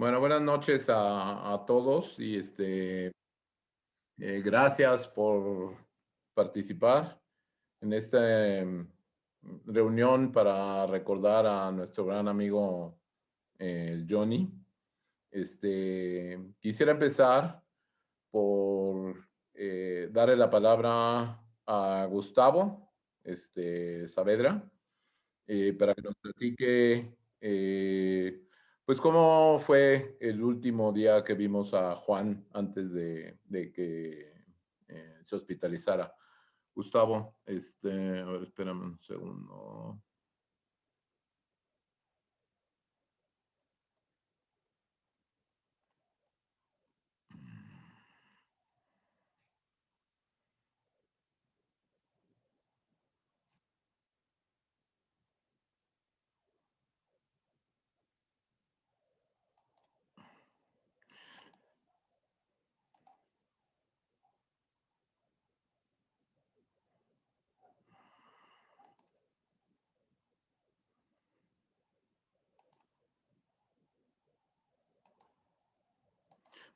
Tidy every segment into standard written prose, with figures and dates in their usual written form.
Bueno, buenas noches a todos y gracias por participar en esta reunión para recordar a nuestro gran amigo el Johnny. Quisiera empezar por darle la palabra a Gustavo Saavedra para que nos platique, pues, cómo fue el último día que vimos a Juan antes de que se hospitalizara. Gustavo, a ver, espérame un segundo.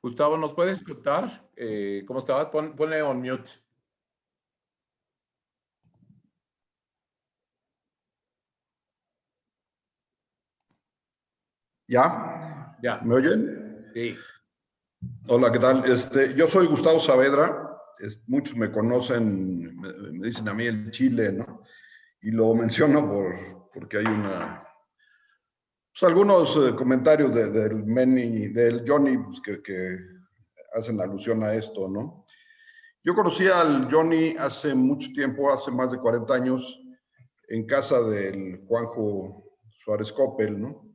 Gustavo, ¿nos puedes contar cómo estabas? Ponle on mute. ¿Ya? Ya. ¿Me oyen? Sí. Hola, ¿qué tal? Yo soy Gustavo Saavedra. Muchos me conocen, me dicen a mí el Chile, ¿no? Y lo menciono porque hay pues, algunos comentarios del del Johnny, pues, que hacen alusión a esto, ¿no? Yo conocí al Johnny hace mucho tiempo, hace más de 40 años, en casa del Juanjo Suárez Coppel, ¿no?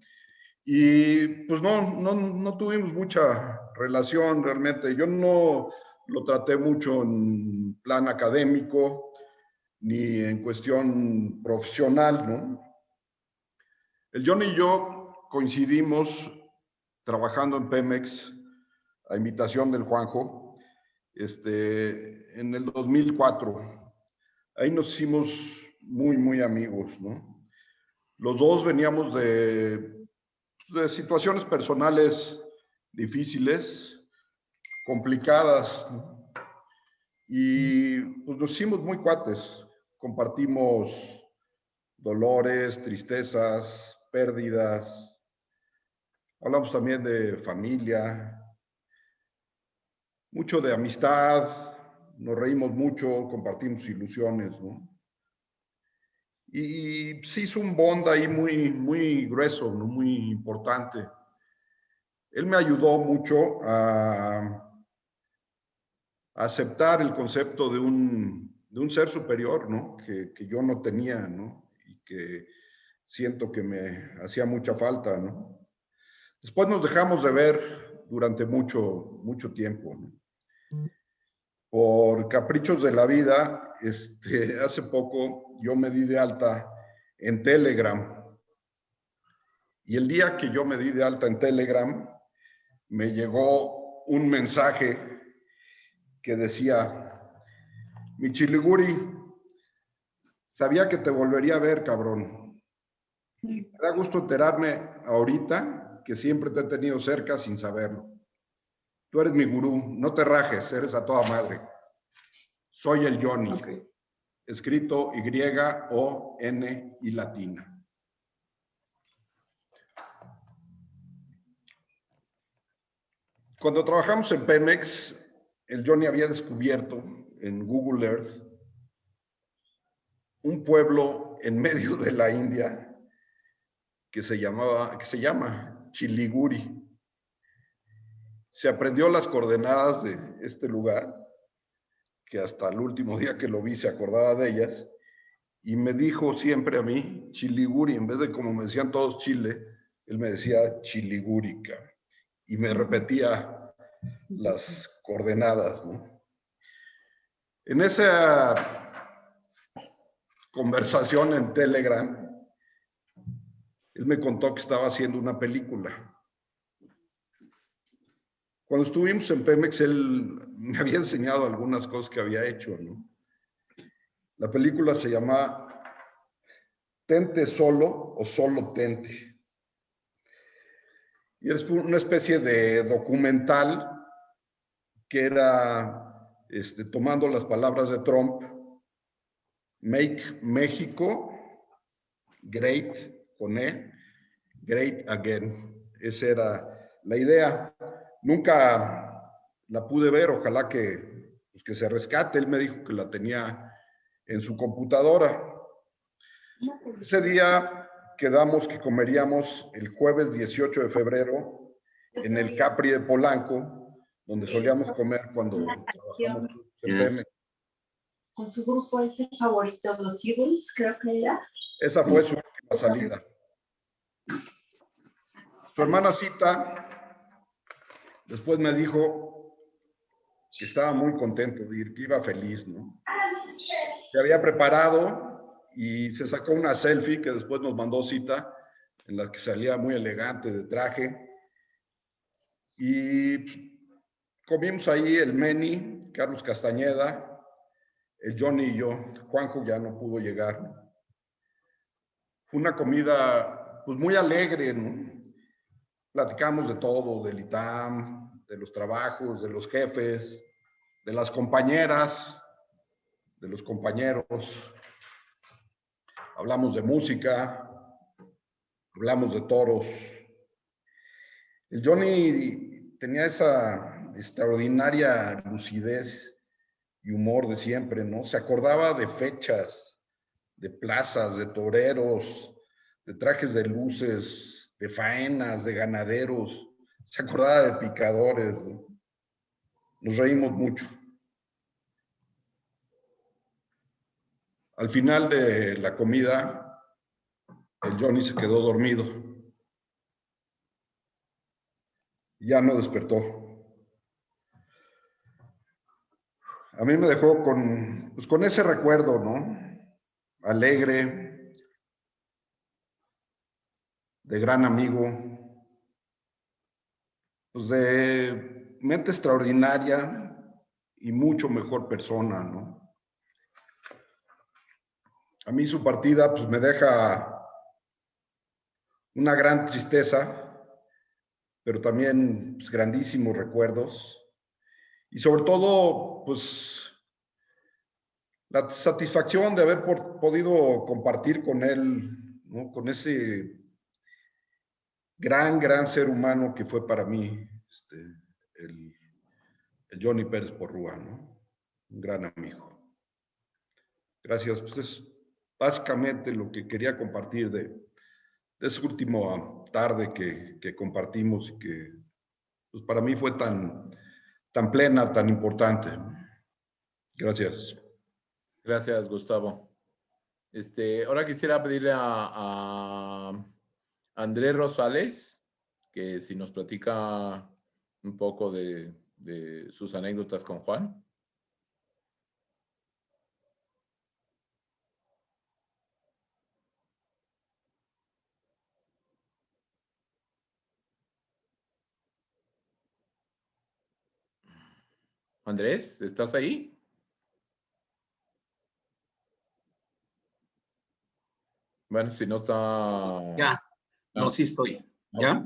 Y pues no tuvimos mucha relación realmente. Yo no lo traté mucho en plan académico ni en cuestión profesional, ¿no? El John y yo coincidimos trabajando en Pemex a invitación del Juanjo en el 2004. Ahí nos hicimos muy amigos, ¿no? Los dos veníamos de situaciones personales difíciles, complicadas, ¿no? Y pues nos hicimos muy cuates, compartimos dolores, tristezas, pérdidas, hablamos también de familia, mucho de amistad, nos reímos mucho, compartimos ilusiones, ¿no? Y se hizo un bond ahí muy grueso, ¿no? Muy importante. Él me ayudó mucho a aceptar el concepto de un ser superior, ¿no? Que yo no tenía, ¿no? Y que siento que me hacía mucha falta, ¿no? Después nos dejamos de ver durante mucho tiempo, ¿no? Por caprichos de la vida, hace poco yo me di de alta en Telegram. Y el día que yo me di de alta en Telegram, me llegó un mensaje que decía: mi Chiliguri, sabía que te volvería a ver, cabrón. Me da gusto enterarme ahorita que siempre te he tenido cerca sin saberlo. Tú eres mi gurú, no te rajes, eres a toda madre. Soy el Johnny, okay. Escrito Y-O-N y latina. Cuando trabajamos en Pemex, el Johnny había descubierto en Google Earth un pueblo en medio de la India que se llama Chiliguri. Se aprendió las coordenadas de este lugar, que hasta el último día que lo vi se acordaba de ellas, y me dijo siempre a mí Chiliguri, en vez de como me decían todos Chile, él me decía Chiligurica, y me repetía las coordenadas, ¿no? En esa conversación en Telegram, él me contó que estaba haciendo una película. Cuando estuvimos en Pemex, él me había enseñado algunas cosas que había hecho, ¿no? La película se llama Tente Solo o Solo Tente. Y es una especie de documental que era, tomando las palabras de Trump, Make México Great, con E, Great Again. Esa era la idea. Nunca la pude ver, ojalá que se rescate. Él me dijo que la tenía en su computadora. Ese día quedamos que comeríamos el jueves 18 de febrero en el Capri de Polanco, donde solíamos comer cuando trabajamos en Pemex. Con su grupo ese favorito, los Eagles, creo que era. Esa fue su última salida. Su hermana Cita después me dijo que estaba muy contento de ir, que iba feliz, ¿no? Se había preparado y se sacó una selfie que después nos mandó Cita, en la que salía muy elegante de traje. Y comimos ahí el Meni, Carlos Castañeda, el Johnny y yo. Juanjo ya no pudo llegar. Fue una comida pues muy alegre, ¿no? Platicamos de todo, del ITAM, de los trabajos, de los jefes, de las compañeras, de los compañeros. Hablamos de música, hablamos de toros. El Johnny tenía esa extraordinaria lucidez y humor de siempre, ¿no? Se acordaba de fechas, de plazas, de toreros, de trajes de luces, de faenas, de ganaderos. Se acordaba de picadores, ¿no? Nos reímos mucho. Al final de la comida, el Johnny se quedó dormido. Ya no despertó. A mí me dejó con ese recuerdo, ¿no? Alegre, de gran amigo, pues de mente extraordinaria y mucho mejor persona, ¿no? A mí su partida pues me deja una gran tristeza, pero también pues, grandísimos recuerdos y sobre todo pues la satisfacción de haber podido compartir con él, ¿no? Con ese gran ser humano que fue para mí el Johnny Pérez Porrúa, ¿no? Un gran amigo. Gracias. Pues es básicamente lo que quería compartir de esa última tarde que compartimos y que pues para mí fue tan plena, tan importante. Gracias. Gracias, Gustavo. Ahora quisiera pedirle a Andrés Rosales que si nos platica un poco de sus anécdotas con Juan. Andrés, ¿estás ahí? Bueno, si no está... Ya, no, sí estoy. ¿Ya?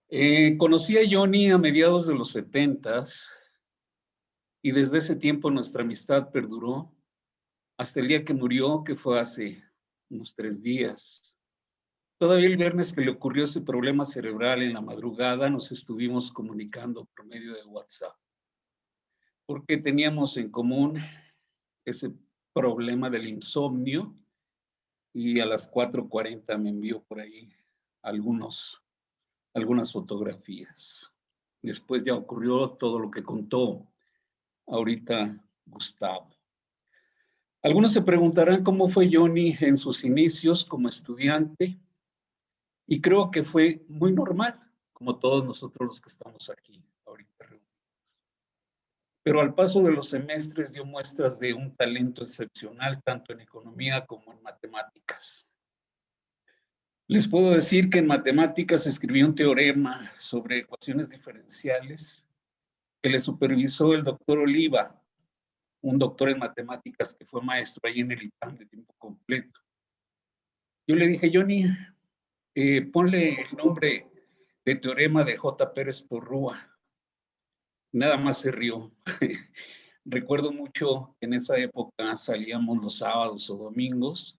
Okay. Conocí a Johnny a mediados de los 70s y desde ese tiempo nuestra amistad perduró hasta el día que murió, que fue hace unos 3 días. Todavía el viernes que le ocurrió ese problema cerebral en la madrugada, nos estuvimos comunicando por medio de WhatsApp, porque teníamos en común ese problema del insomnio y a las 4:40 me envió por ahí algunas fotografías. Después ya ocurrió todo lo que contó ahorita Gustavo. Algunos se preguntarán cómo fue Johnny en sus inicios como estudiante, y creo que fue muy normal, como todos nosotros los que estamos aquí ahorita reunidos. Pero al paso de los semestres dio muestras de un talento excepcional, tanto en economía como en matemáticas. Les puedo decir que en matemáticas escribió un teorema sobre ecuaciones diferenciales que le supervisó el doctor Oliva, un doctor en matemáticas que fue maestro ahí en el ITAM de tiempo completo. Yo le dije, Johnny, ponle el nombre de Teorema de J. Pérez Porrúa. Nada más se rió. Recuerdo mucho que en esa época salíamos los sábados o domingos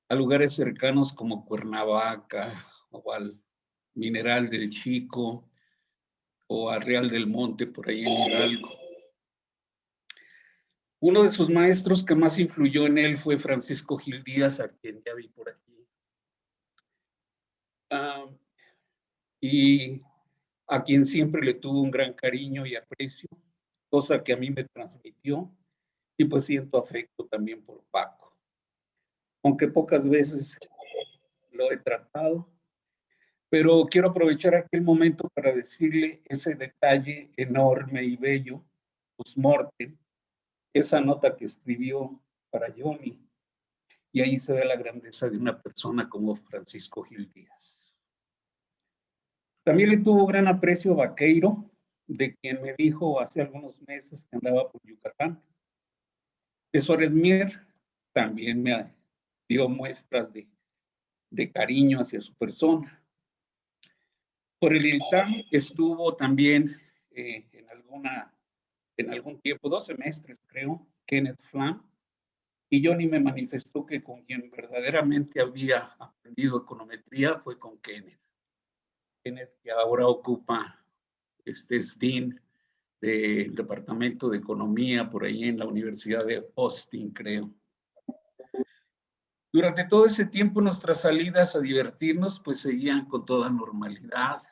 a lugares cercanos como Cuernavaca o al Mineral del Chico o al Real del Monte por ahí en Hidalgo. Uno de sus maestros que más influyó en él fue Francisco Gil Díaz, a quien ya vi por aquí. Y a quien siempre le tuvo un gran cariño y aprecio, cosa que a mí me transmitió, y pues siento afecto también por Paco. Aunque pocas veces lo he tratado, pero quiero aprovechar aquel momento para decirle ese detalle enorme y bello, post-mortem, esa nota que escribió para Johnny, y ahí se ve la grandeza de una persona como Francisco Gil Díaz. También le tuvo gran aprecio a Vaqueiro, de quien me dijo hace algunos meses que andaba por Yucatán. De Suárez Mier también me dio muestras de cariño hacia su persona. Por el ILTAM estuvo también en algún tiempo, 2 semestres creo, Kenneth Flam, y Johnny me manifestó que con quien verdaderamente había aprendido econometría fue con Kenneth. Kenneth, que ahora ocupa, es Dean del Departamento de Economía por ahí en la Universidad de Austin, creo. Durante todo ese tiempo nuestras salidas a divertirnos pues seguían con toda normalidad.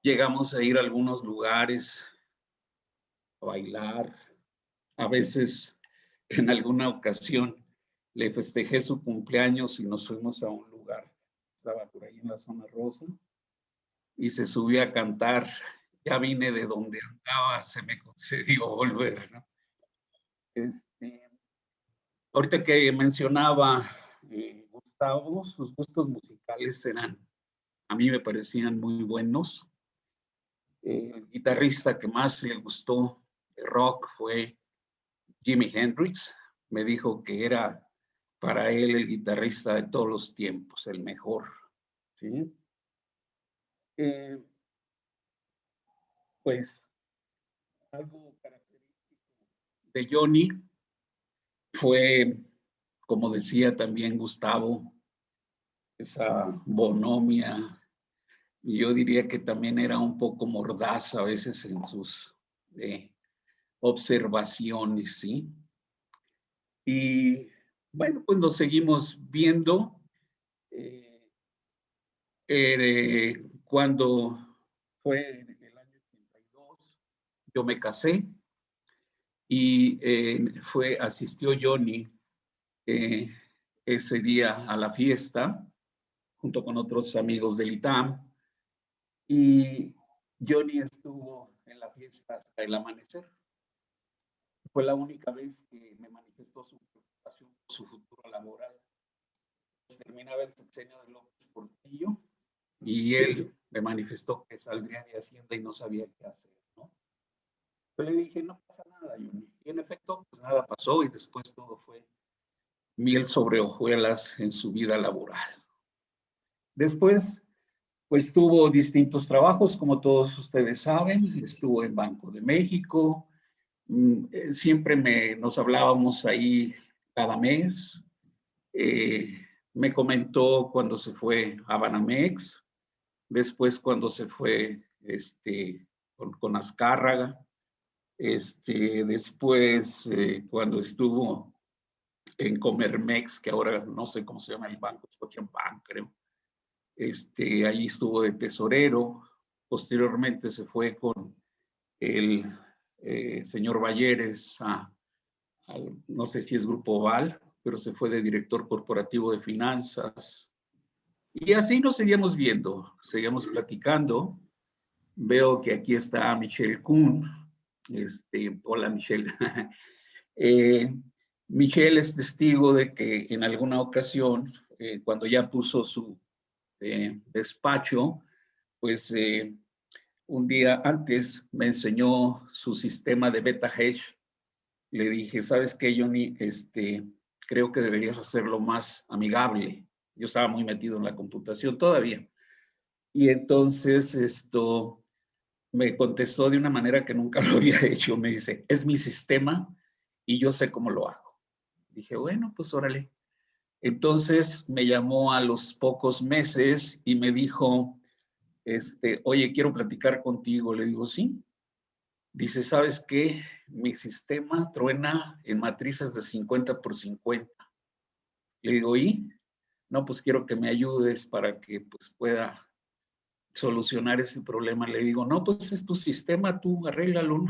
Llegamos a ir a algunos lugares a bailar. A veces, en alguna ocasión, le festejé su cumpleaños y nos fuimos a un lugar. Estaba por ahí en la zona rosa y se subió a cantar. Ya vine de donde andaba, se me concedió volver, ¿no? Ahorita que mencionaba Gustavo, sus gustos musicales a mí me parecían muy buenos. El guitarrista que más le gustó de rock fue Jimi Hendrix. Me dijo que era para él el guitarrista de todos los tiempos, el mejor. ¿Sí? Pues algo característico de Johnny fue, como decía también Gustavo, esa bonomia. Yo diría que también era un poco mordaz a veces en sus observaciones, ¿sí? Y bueno, pues nos seguimos viendo. Cuando fue en el año 82, yo me casé y asistió Johnny ese día a la fiesta junto con otros amigos del ITAM y Johnny estuvo en la fiesta hasta el amanecer. Fue la única vez que me manifestó su preocupación por su futuro laboral. Terminaba el sexenio de López Portillo y él me manifestó que saldría de Hacienda y no sabía qué hacer, ¿no? Yo le dije, no pasa nada, Johnny. Y en efecto, pues nada pasó y después todo fue miel sobre hojuelas en su vida laboral. Después, pues tuvo distintos trabajos, como todos ustedes saben. Estuvo en Banco de México. Siempre nos hablábamos ahí cada mes. Me comentó cuando se fue a Banamex, después cuando se fue con Azcárraga, después cuando estuvo en Comermex, que ahora no sé cómo se llama el banco, Scotiabank, creo. Allí estuvo de tesorero. Posteriormente se fue con el señor Balleres no sé si es Grupo Val, pero se fue de director corporativo de finanzas. Y así nos seguíamos viendo, seguíamos platicando. Veo que aquí está Michelle Kuhn. Hola, Michelle. Michelle es testigo de que en alguna ocasión, cuando ya puso su despacho, pues un día antes me enseñó su sistema de beta hash. Le dije, ¿sabes qué, Johnny? Creo que deberías hacerlo más amigable. Yo estaba muy metido en la computación todavía. Y entonces me contestó de una manera que nunca lo había hecho. Me dice, es mi sistema y yo sé cómo lo hago. Dije, bueno, pues órale. Entonces me llamó a los pocos meses y me dijo, oye, quiero platicar contigo. Le digo, sí. Dice, ¿sabes qué? Mi sistema truena en matrices de 50 por 50. Le digo, ¿y? No, pues quiero que me ayudes para que pues, pueda solucionar ese problema. Le digo, no, pues es tu sistema, tú arréglalo, ¿no?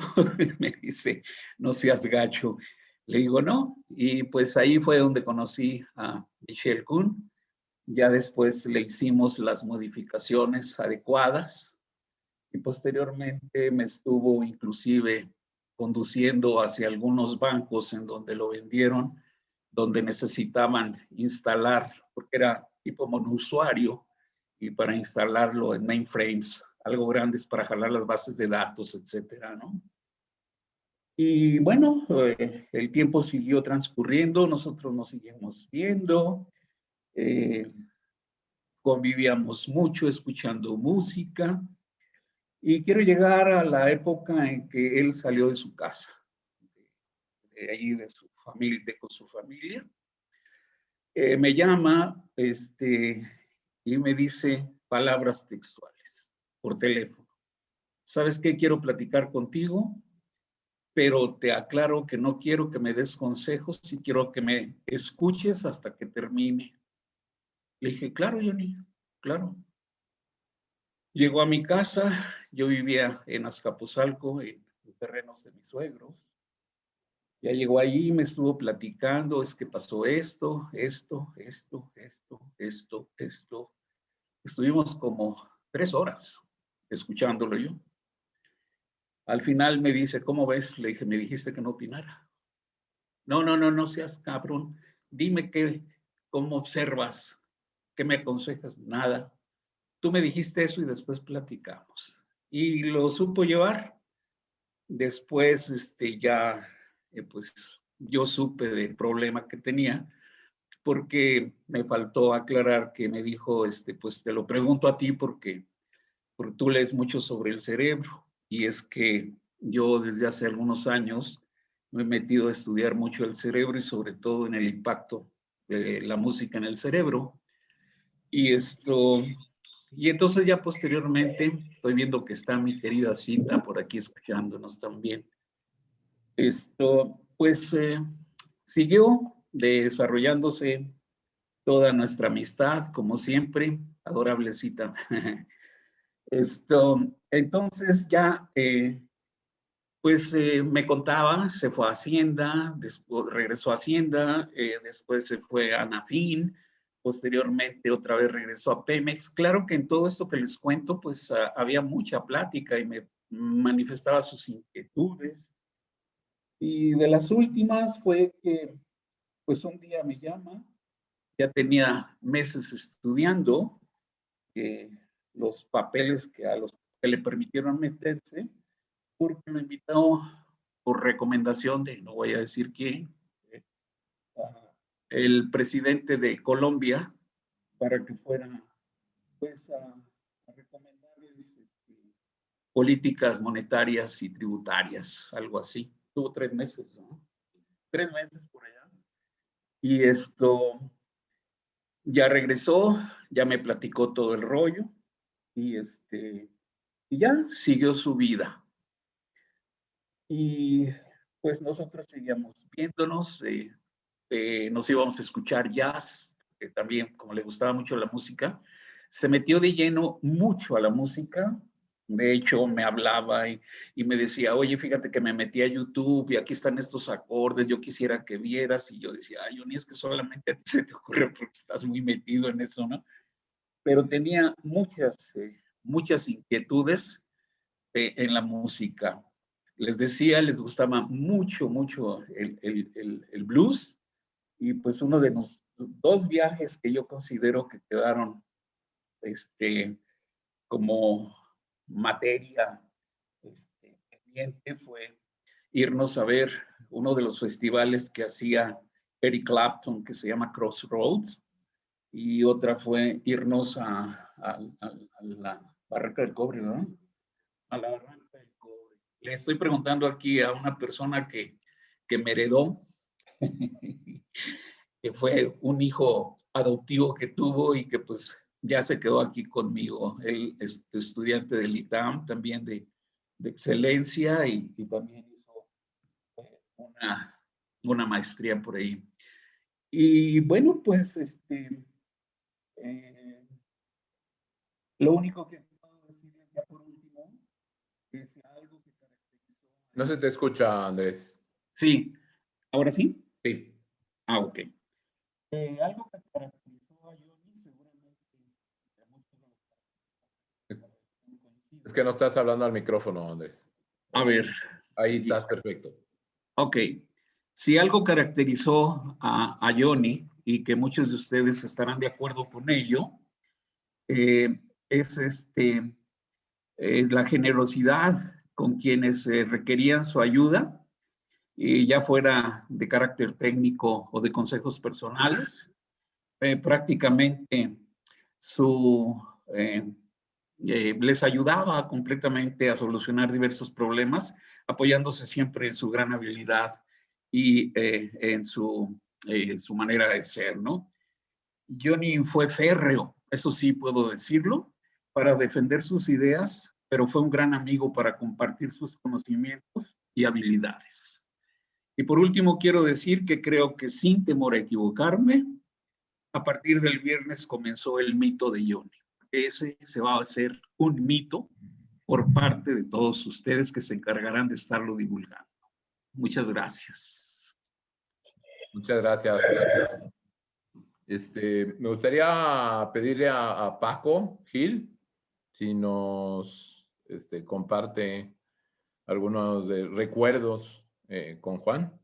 Me dice, no seas gacho. Le digo, no. Y pues ahí fue donde conocí a Michelle Kuhn. Ya después le hicimos las modificaciones adecuadas y posteriormente me estuvo inclusive conduciendo hacia algunos bancos en donde lo vendieron, donde necesitaban instalar, porque era tipo monousuario, y para instalarlo en mainframes, algo grandes para jalar las bases de datos, etcétera, ¿no? Y bueno, el tiempo siguió transcurriendo, nosotros nos seguimos viendo, convivíamos mucho escuchando música, y quiero llegar a la época en que él salió de su casa, de ahí de su familia, con su familia. Me llama y me dice palabras textuales por teléfono. ¿Sabes qué? Quiero platicar contigo, pero te aclaro que no quiero que me des consejos, sí quiero que me escuches hasta que termine. Le dije, claro, Johnny, claro. Llegó a mi casa, yo vivía en Azcapotzalco, en terrenos de mis suegros. Ya llegó ahí, me estuvo platicando, es que pasó esto. Estuvimos como 3 horas escuchándolo yo. Al final me dice, ¿cómo ves? Le dije, me dijiste que no opinara. No seas cabrón. Dime cómo observas, qué me aconsejas. Nada. Tú me dijiste eso y después platicamos. Y lo supo llevar. Después, ya, pues yo supe del problema que tenía, porque me faltó aclarar que me dijo, pues te lo pregunto a ti porque tú lees mucho sobre el cerebro. Y es que yo desde hace algunos años me he metido a estudiar mucho el cerebro y sobre todo en el impacto de la música en el cerebro. Y y entonces ya posteriormente estoy viendo que está mi querida Cita por aquí escuchándonos también. Pues siguió desarrollándose toda nuestra amistad, como siempre, adorable Cita. Entonces ya, pues me contaba, se fue a Hacienda, después regresó a Hacienda, después se fue a Nafin, posteriormente otra vez regresó a Pemex. Claro que en todo esto que les cuento, pues había mucha plática y me manifestaba sus inquietudes. Y de las últimas fue que, pues un día me llama, ya tenía meses estudiando, los papeles a los que le permitieron meterse, porque me invitó por recomendación de, no voy a decir quién, el presidente de Colombia, para que fuera, pues, a recomendarles políticas monetarias y tributarias, algo así. Tuvo 3 meses, ¿no? 3 meses por allá. Y ya regresó, ya me platicó todo el rollo y y ya siguió su vida. Y pues nosotros seguíamos viéndonos, nos íbamos a escuchar jazz, que también como le gustaba mucho la música, se metió de lleno mucho a la música. De hecho, me hablaba y me decía, oye, fíjate que me metí a YouTube y aquí están estos acordes, yo quisiera que vieras. Y yo decía, ay, Johnny, es que solamente a ti se te ocurre porque estás muy metido en eso, ¿no? Pero tenía muchas inquietudes en la música. Les decía, les gustaba mucho el blues, y pues uno de los 2 viajes que yo considero que quedaron como materia pendiente fue irnos a ver uno de los festivales que hacía Eric Clapton, que se llama Crossroads, y otra fue irnos a la barranca del cobre, ¿verdad? A la barranca del cobre. Le estoy preguntando aquí a una persona que me heredó, que fue un hijo adoptivo que tuvo y que pues ya se quedó aquí conmigo. Él es estudiante del ITAM, también de excelencia y también hizo una maestría por ahí. Y bueno, pues lo único que puedo decirles ya por último es algo que caracterizó. No se te escucha, Andrés. Sí, ¿ahora sí? Sí. Ah, ok. Algo que caracterizó a Johnny, seguramente a muchos de los Es que no estás hablando al micrófono, Andrés. A ver. Ahí estás, perfecto. Ok. Si algo caracterizó a Johnny y que muchos de ustedes estarán de acuerdo con ello, es la generosidad con quienes requerían su ayuda, ya fuera de carácter técnico o de consejos personales. Prácticamente les ayudaba completamente a solucionar diversos problemas, apoyándose siempre en su gran habilidad y en su manera de ser, ¿no? Johnny fue férreo, eso sí puedo decirlo, para defender sus ideas, pero fue un gran amigo para compartir sus conocimientos y habilidades. Y por último, quiero decir que creo que sin temor a equivocarme, a partir del viernes comenzó el mito de Johnny. Ese se va a hacer un mito por parte de todos ustedes que se encargarán de estarlo divulgando. Muchas gracias. Muchas gracias. Me gustaría pedirle a Paco Gil si nos comparte algunos recuerdos con Juan.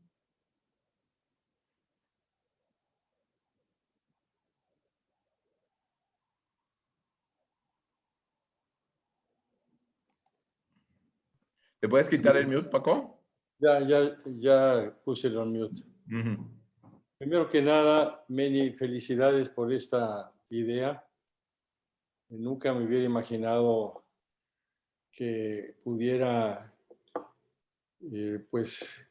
¿Te puedes quitar el mute, Paco? Ya puse el on-mute. Primero que nada, Manny, felicidades por esta idea. Nunca me hubiera imaginado que pudiera, pues,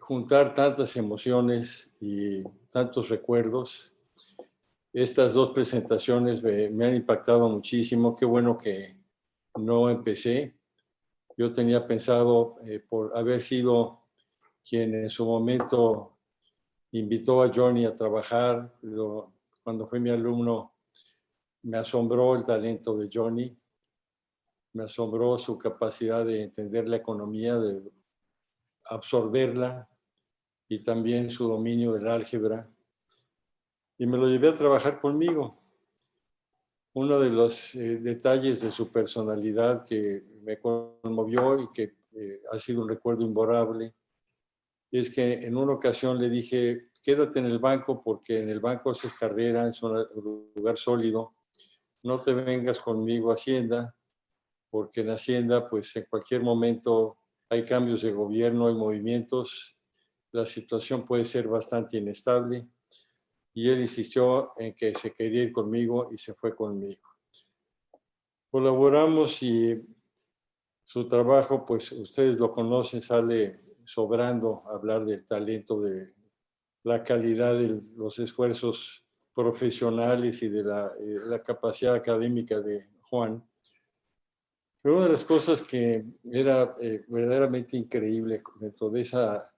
juntar tantas emociones y tantos recuerdos. Estas dos presentaciones me han impactado muchísimo. Qué bueno que no empecé. Yo tenía pensado, por haber sido quien en su momento invitó a Johnny a trabajar, cuando fue mi alumno, me asombró el talento de Johnny, me asombró su capacidad de entender la economía, de absorberla y también su dominio del álgebra. Y me lo llevé a trabajar conmigo. Uno de los detalles de su personalidad que me conmovió y que ha sido un recuerdo imborrable es que en una ocasión le dije, quédate en el banco porque en el banco haces carrera, es un lugar sólido, no te vengas conmigo a Hacienda, porque en Hacienda pues en cualquier momento hay cambios de gobierno, hay movimientos, la situación puede ser bastante inestable y él insistió en que se quería ir conmigo y se fue conmigo. Colaboramos y su trabajo, pues ustedes lo conocen, sale sobrando hablar del talento, de la calidad de los esfuerzos profesionales y de la capacidad académica de Juan. Pero una de las cosas que era verdaderamente increíble dentro de esa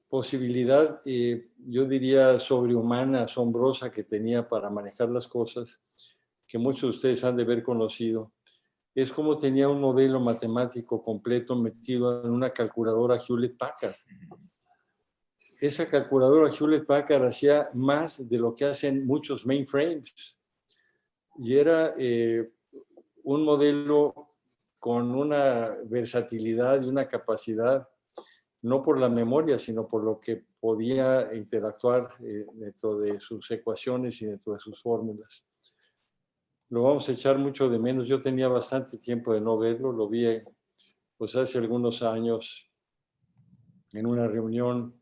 posibilidad, yo diría sobrehumana, asombrosa que tenía para manejar las cosas, que muchos de ustedes han de haber conocido, es como tenía un modelo matemático completo metido en una calculadora Hewlett-Packard. Esa calculadora Hewlett-Packard hacía más de lo que hacen muchos mainframes. Y era un modelo con una versatilidad y una capacidad, no por la memoria, sino por lo que podía interactuar dentro de sus ecuaciones y dentro de sus fórmulas. Lo vamos a echar mucho de menos. Yo tenía bastante tiempo de no verlo, lo vi pues hace algunos años en una reunión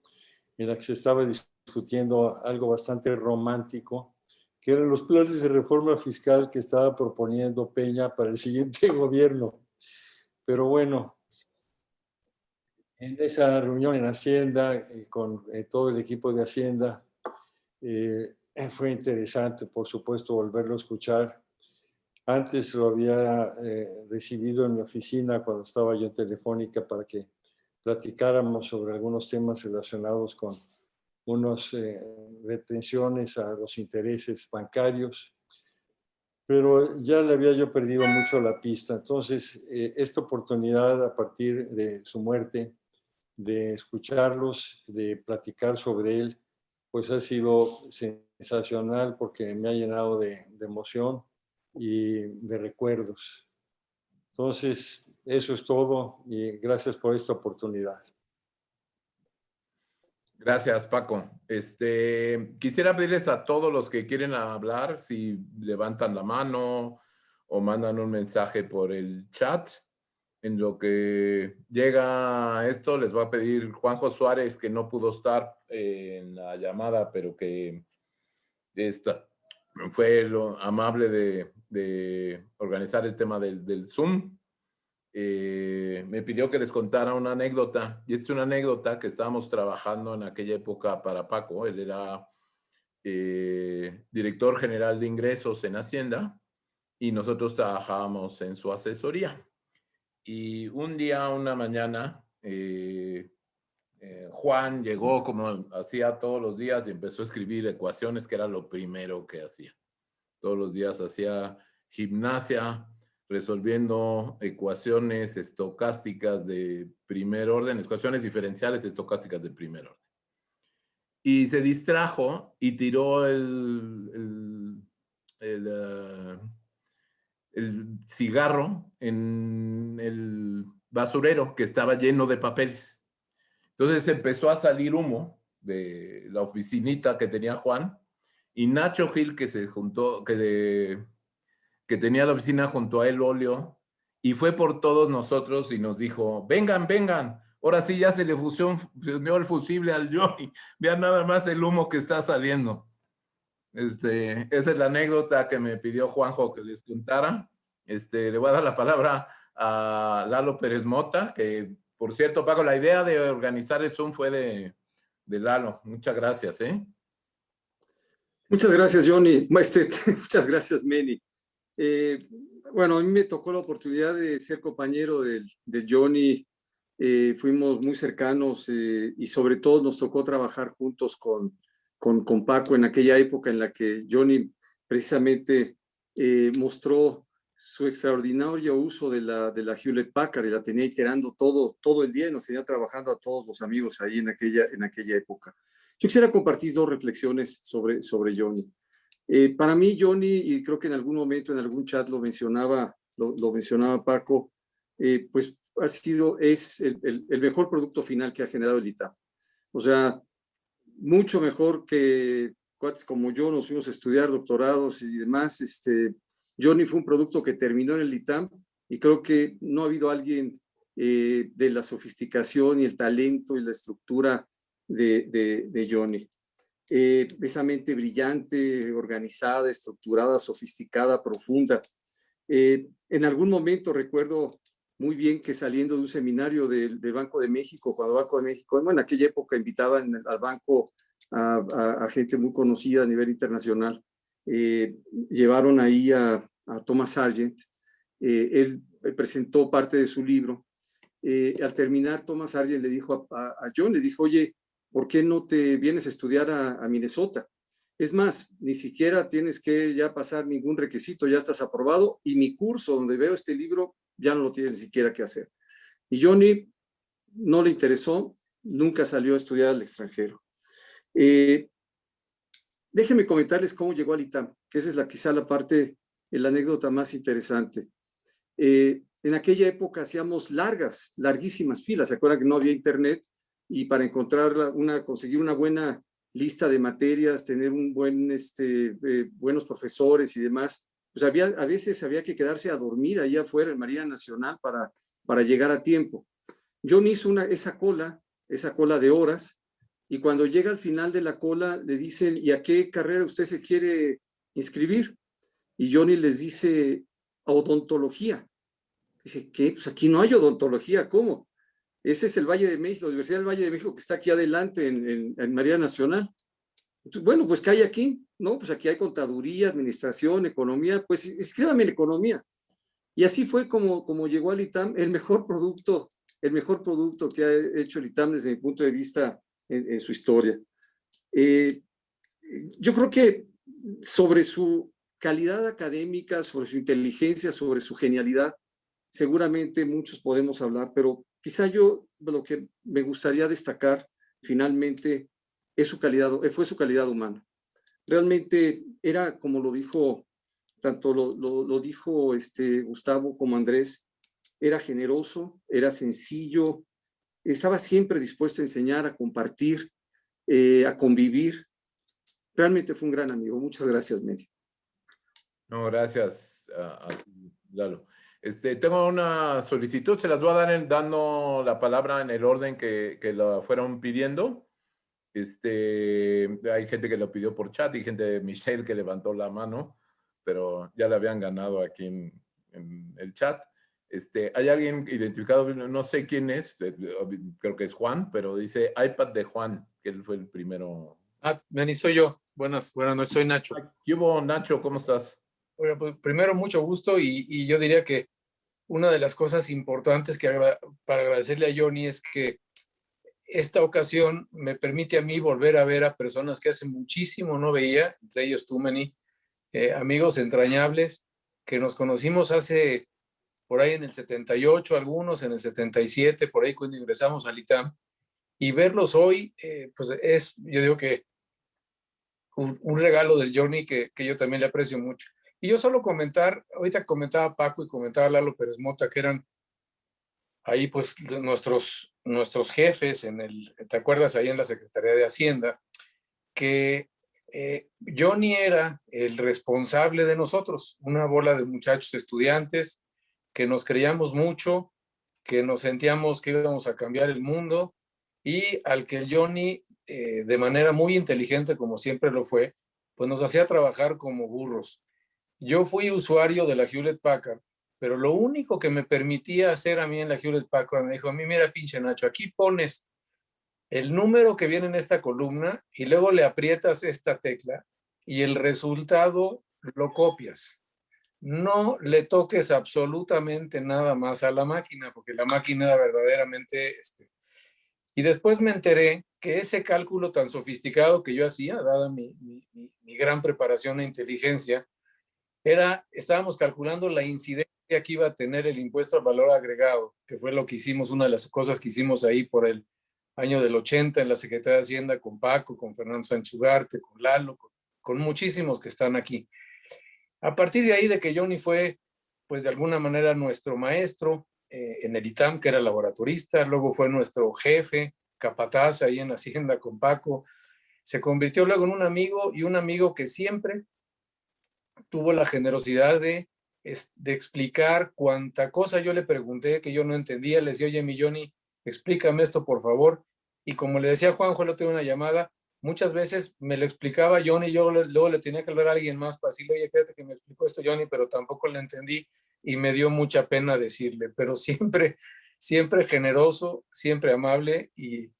en la que se estaba discutiendo algo bastante romántico, que eran los planes de reforma fiscal que estaba proponiendo Peña para el siguiente gobierno. Pero bueno, en esa reunión en Hacienda, con todo el equipo de Hacienda, fue interesante, por supuesto, volverlo a escuchar. Antes lo había recibido en mi oficina cuando estaba yo en Telefónica para que platicáramos sobre algunos temas relacionados con unas retenciones a los intereses bancarios, pero ya le había yo perdido mucho la pista. Entonces, esta oportunidad a partir de su muerte, de escucharlos, de platicar sobre él, pues ha sido sensacional porque me ha llenado de emoción y de recuerdos. Entonces, eso es todo y gracias por esta oportunidad. Gracias, Paco. Quisiera pedirles a todos los que quieren hablar si levantan la mano o mandan un mensaje por el chat. En lo que llega esto, les voy a pedir Juanjo Suárez, que no pudo estar en la llamada, pero que fue lo amable de organizar el tema del Zoom. Me pidió que les contara una anécdota, y es una anécdota que estábamos trabajando en aquella época para Paco. Él era director general de ingresos en Hacienda y nosotros trabajábamos en su asesoría. Y un día, una mañana, Juan llegó como hacía todos los días y empezó a escribir ecuaciones, que era lo primero que hacía. Todos los días hacía gimnasia, resolviendo ecuaciones estocásticas de primer orden, ecuaciones diferenciales estocásticas de primer orden. Y se distrajo y tiró el cigarro en el basurero que estaba lleno de papeles. Entonces empezó a salir humo de la oficinita que tenía Juan, y Nacho Gil, que se juntó, que tenía la oficina junto a él, óleo, y fue por todos nosotros y nos dijo, vengan, vengan, ahora sí ya se le fusionó el fusible al Johnny, vean nada más el humo que está saliendo. Esa es la anécdota que me pidió Juanjo que les contara. Le voy a dar la palabra a Lalo Pérez Mota, que, por cierto, Paco, la idea de organizar el Zoom fue de Lalo. Muchas gracias, Muchas gracias, Johnny. Muchas gracias, Manny. Bueno, a mí me tocó la oportunidad de ser compañero del Johnny. Fuimos muy cercanos y sobre todo nos tocó trabajar juntos con Paco en aquella época en la que Johnny precisamente mostró su extraordinario uso de la Hewlett Packard y la tenía iterando todo el día y nos tenía trabajando a todos los amigos ahí en aquella época. Yo quisiera compartir dos reflexiones sobre Johnny. Para mí, Johnny, y creo que en algún momento en algún chat lo mencionaba Paco, pues es el mejor producto final que ha generado el ITAM. O sea, mucho mejor que cuates como yo, nos fuimos a estudiar doctorados y demás. Johnny fue un producto que terminó en el ITAM y creo que no ha habido alguien de la sofisticación y el talento y la estructura de Johnny. Esa mente brillante, organizada, estructurada, sofisticada, profunda. En algún momento recuerdo muy bien que saliendo de un seminario del Banco de México, cuando Banco de México, bueno, en aquella época invitaban al banco a gente muy conocida a nivel internacional, llevaron ahí a Thomas Sargent. Él presentó parte de su libro. Al terminar, Thomas Sargent le dijo a John, le dijo, oye, ¿por qué no te vienes a estudiar a Minnesota? Es más, ni siquiera tienes que ya pasar ningún requisito, ya estás aprobado y mi curso donde veo este libro ya no lo tienes ni siquiera que hacer. Y Johnny no le interesó, nunca salió a estudiar al extranjero. Déjenme comentarles cómo llegó al ITAM, que esa es quizá la la anécdota más interesante. En aquella época hacíamos larguísimas filas. ¿Se acuerdan que no había internet? Y para conseguir una buena lista de materias, tener buenos profesores y demás, pues a veces había que quedarse a dormir allá afuera en Marina Nacional para llegar a tiempo. John hizo esa cola de horas Y cuando llega al final de la cola, le dicen, ¿y a qué carrera usted se quiere inscribir? Y Johnny les dice, odontología. Dice, ¿qué? Pues aquí no hay odontología, ¿cómo? Ese es el Valle de México, la Universidad del Valle de México, que está aquí adelante en María Nacional. Entonces, bueno, pues ¿qué hay aquí? No, pues aquí hay contaduría, administración, economía, pues inscríbame en economía. Y así fue como llegó al ITAM, el mejor producto que ha hecho el ITAM desde mi punto de vista en su historia. Yo creo que sobre su calidad académica, sobre su inteligencia, sobre su genialidad, seguramente muchos podemos hablar, pero quizá yo lo que me gustaría destacar finalmente fue su calidad humana. Realmente era, como lo dijo, tanto lo dijo Gustavo como Andrés, era generoso, era sencillo, estaba siempre dispuesto a enseñar, a compartir, a convivir. Realmente fue un gran amigo. Muchas gracias, Mary. No, gracias a ti, Lalo. Tengo una solicitud, se las voy a dar dando la palabra en el orden que la fueron pidiendo. Hay gente que lo pidió por chat y gente de Michelle que levantó la mano, pero ya la habían ganado aquí en el chat. Hay alguien identificado, no sé quién es, creo que es Juan, pero dice iPad de Juan, que él fue el primero. Meni, soy yo. Buenas noches, soy Nacho. ¿Qué hubo, Nacho? ¿Cómo estás? Oiga, pues primero, mucho gusto y yo diría que una de las cosas importantes para agradecerle a Johnny es que esta ocasión me permite a mí volver a ver a personas que hace muchísimo no veía, entre ellos tú, Meni, amigos entrañables que nos conocimos hace por ahí en el 78, algunos en el 77, por ahí cuando ingresamos al ITAM, y verlos hoy, pues yo digo que un regalo del Johnny que yo también le aprecio mucho. Y yo solo ahorita comentaba Paco y comentaba Lalo Pérez Mota, que eran ahí pues nuestros jefes ¿te acuerdas? Ahí en la Secretaría de Hacienda, que Johnny era el responsable de nosotros, una bola de muchachos estudiantes que nos creíamos mucho, que nos sentíamos que íbamos a cambiar el mundo y al que Johnny, de manera muy inteligente, como siempre lo fue, pues nos hacía trabajar como burros. Yo fui usuario de la Hewlett Packard, pero lo único que me permitía hacer a mí en la Hewlett Packard, me dijo a mí, mira, pinche Nacho, aquí pones el número que viene en esta columna y luego le aprietas esta tecla y el resultado lo copias. No le toques absolutamente nada más a la máquina, porque la máquina era verdaderamente... Y después me enteré que ese cálculo tan sofisticado que yo hacía, dada mi gran preparación e inteligencia, estábamos calculando la incidencia que iba a tener el impuesto al valor agregado, que fue lo que hicimos, una de las cosas que hicimos ahí por el año del 80 en la Secretaría de Hacienda con Paco, con Fernando Sánchez Ugarte, con Lalo, con muchísimos que están aquí. A partir de ahí de que Johnny fue, pues de alguna manera nuestro maestro en el ITAM, que era laboratorista, luego fue nuestro jefe, capataz ahí en Hacienda con Paco, se convirtió luego en un amigo y un amigo que siempre tuvo la generosidad de explicar cuánta cosa yo le pregunté que yo no entendía. Le decía, oye, mi Johnny, explícame esto, por favor. Y como le decía Juanjo, le tuve una llamada, muchas veces me lo explicaba Johnny y yo luego le tenía que hablar a alguien más para decirle, oye, fíjate que me explicó esto Johnny, pero tampoco le entendí y me dio mucha pena decirle, pero siempre generoso, siempre amable y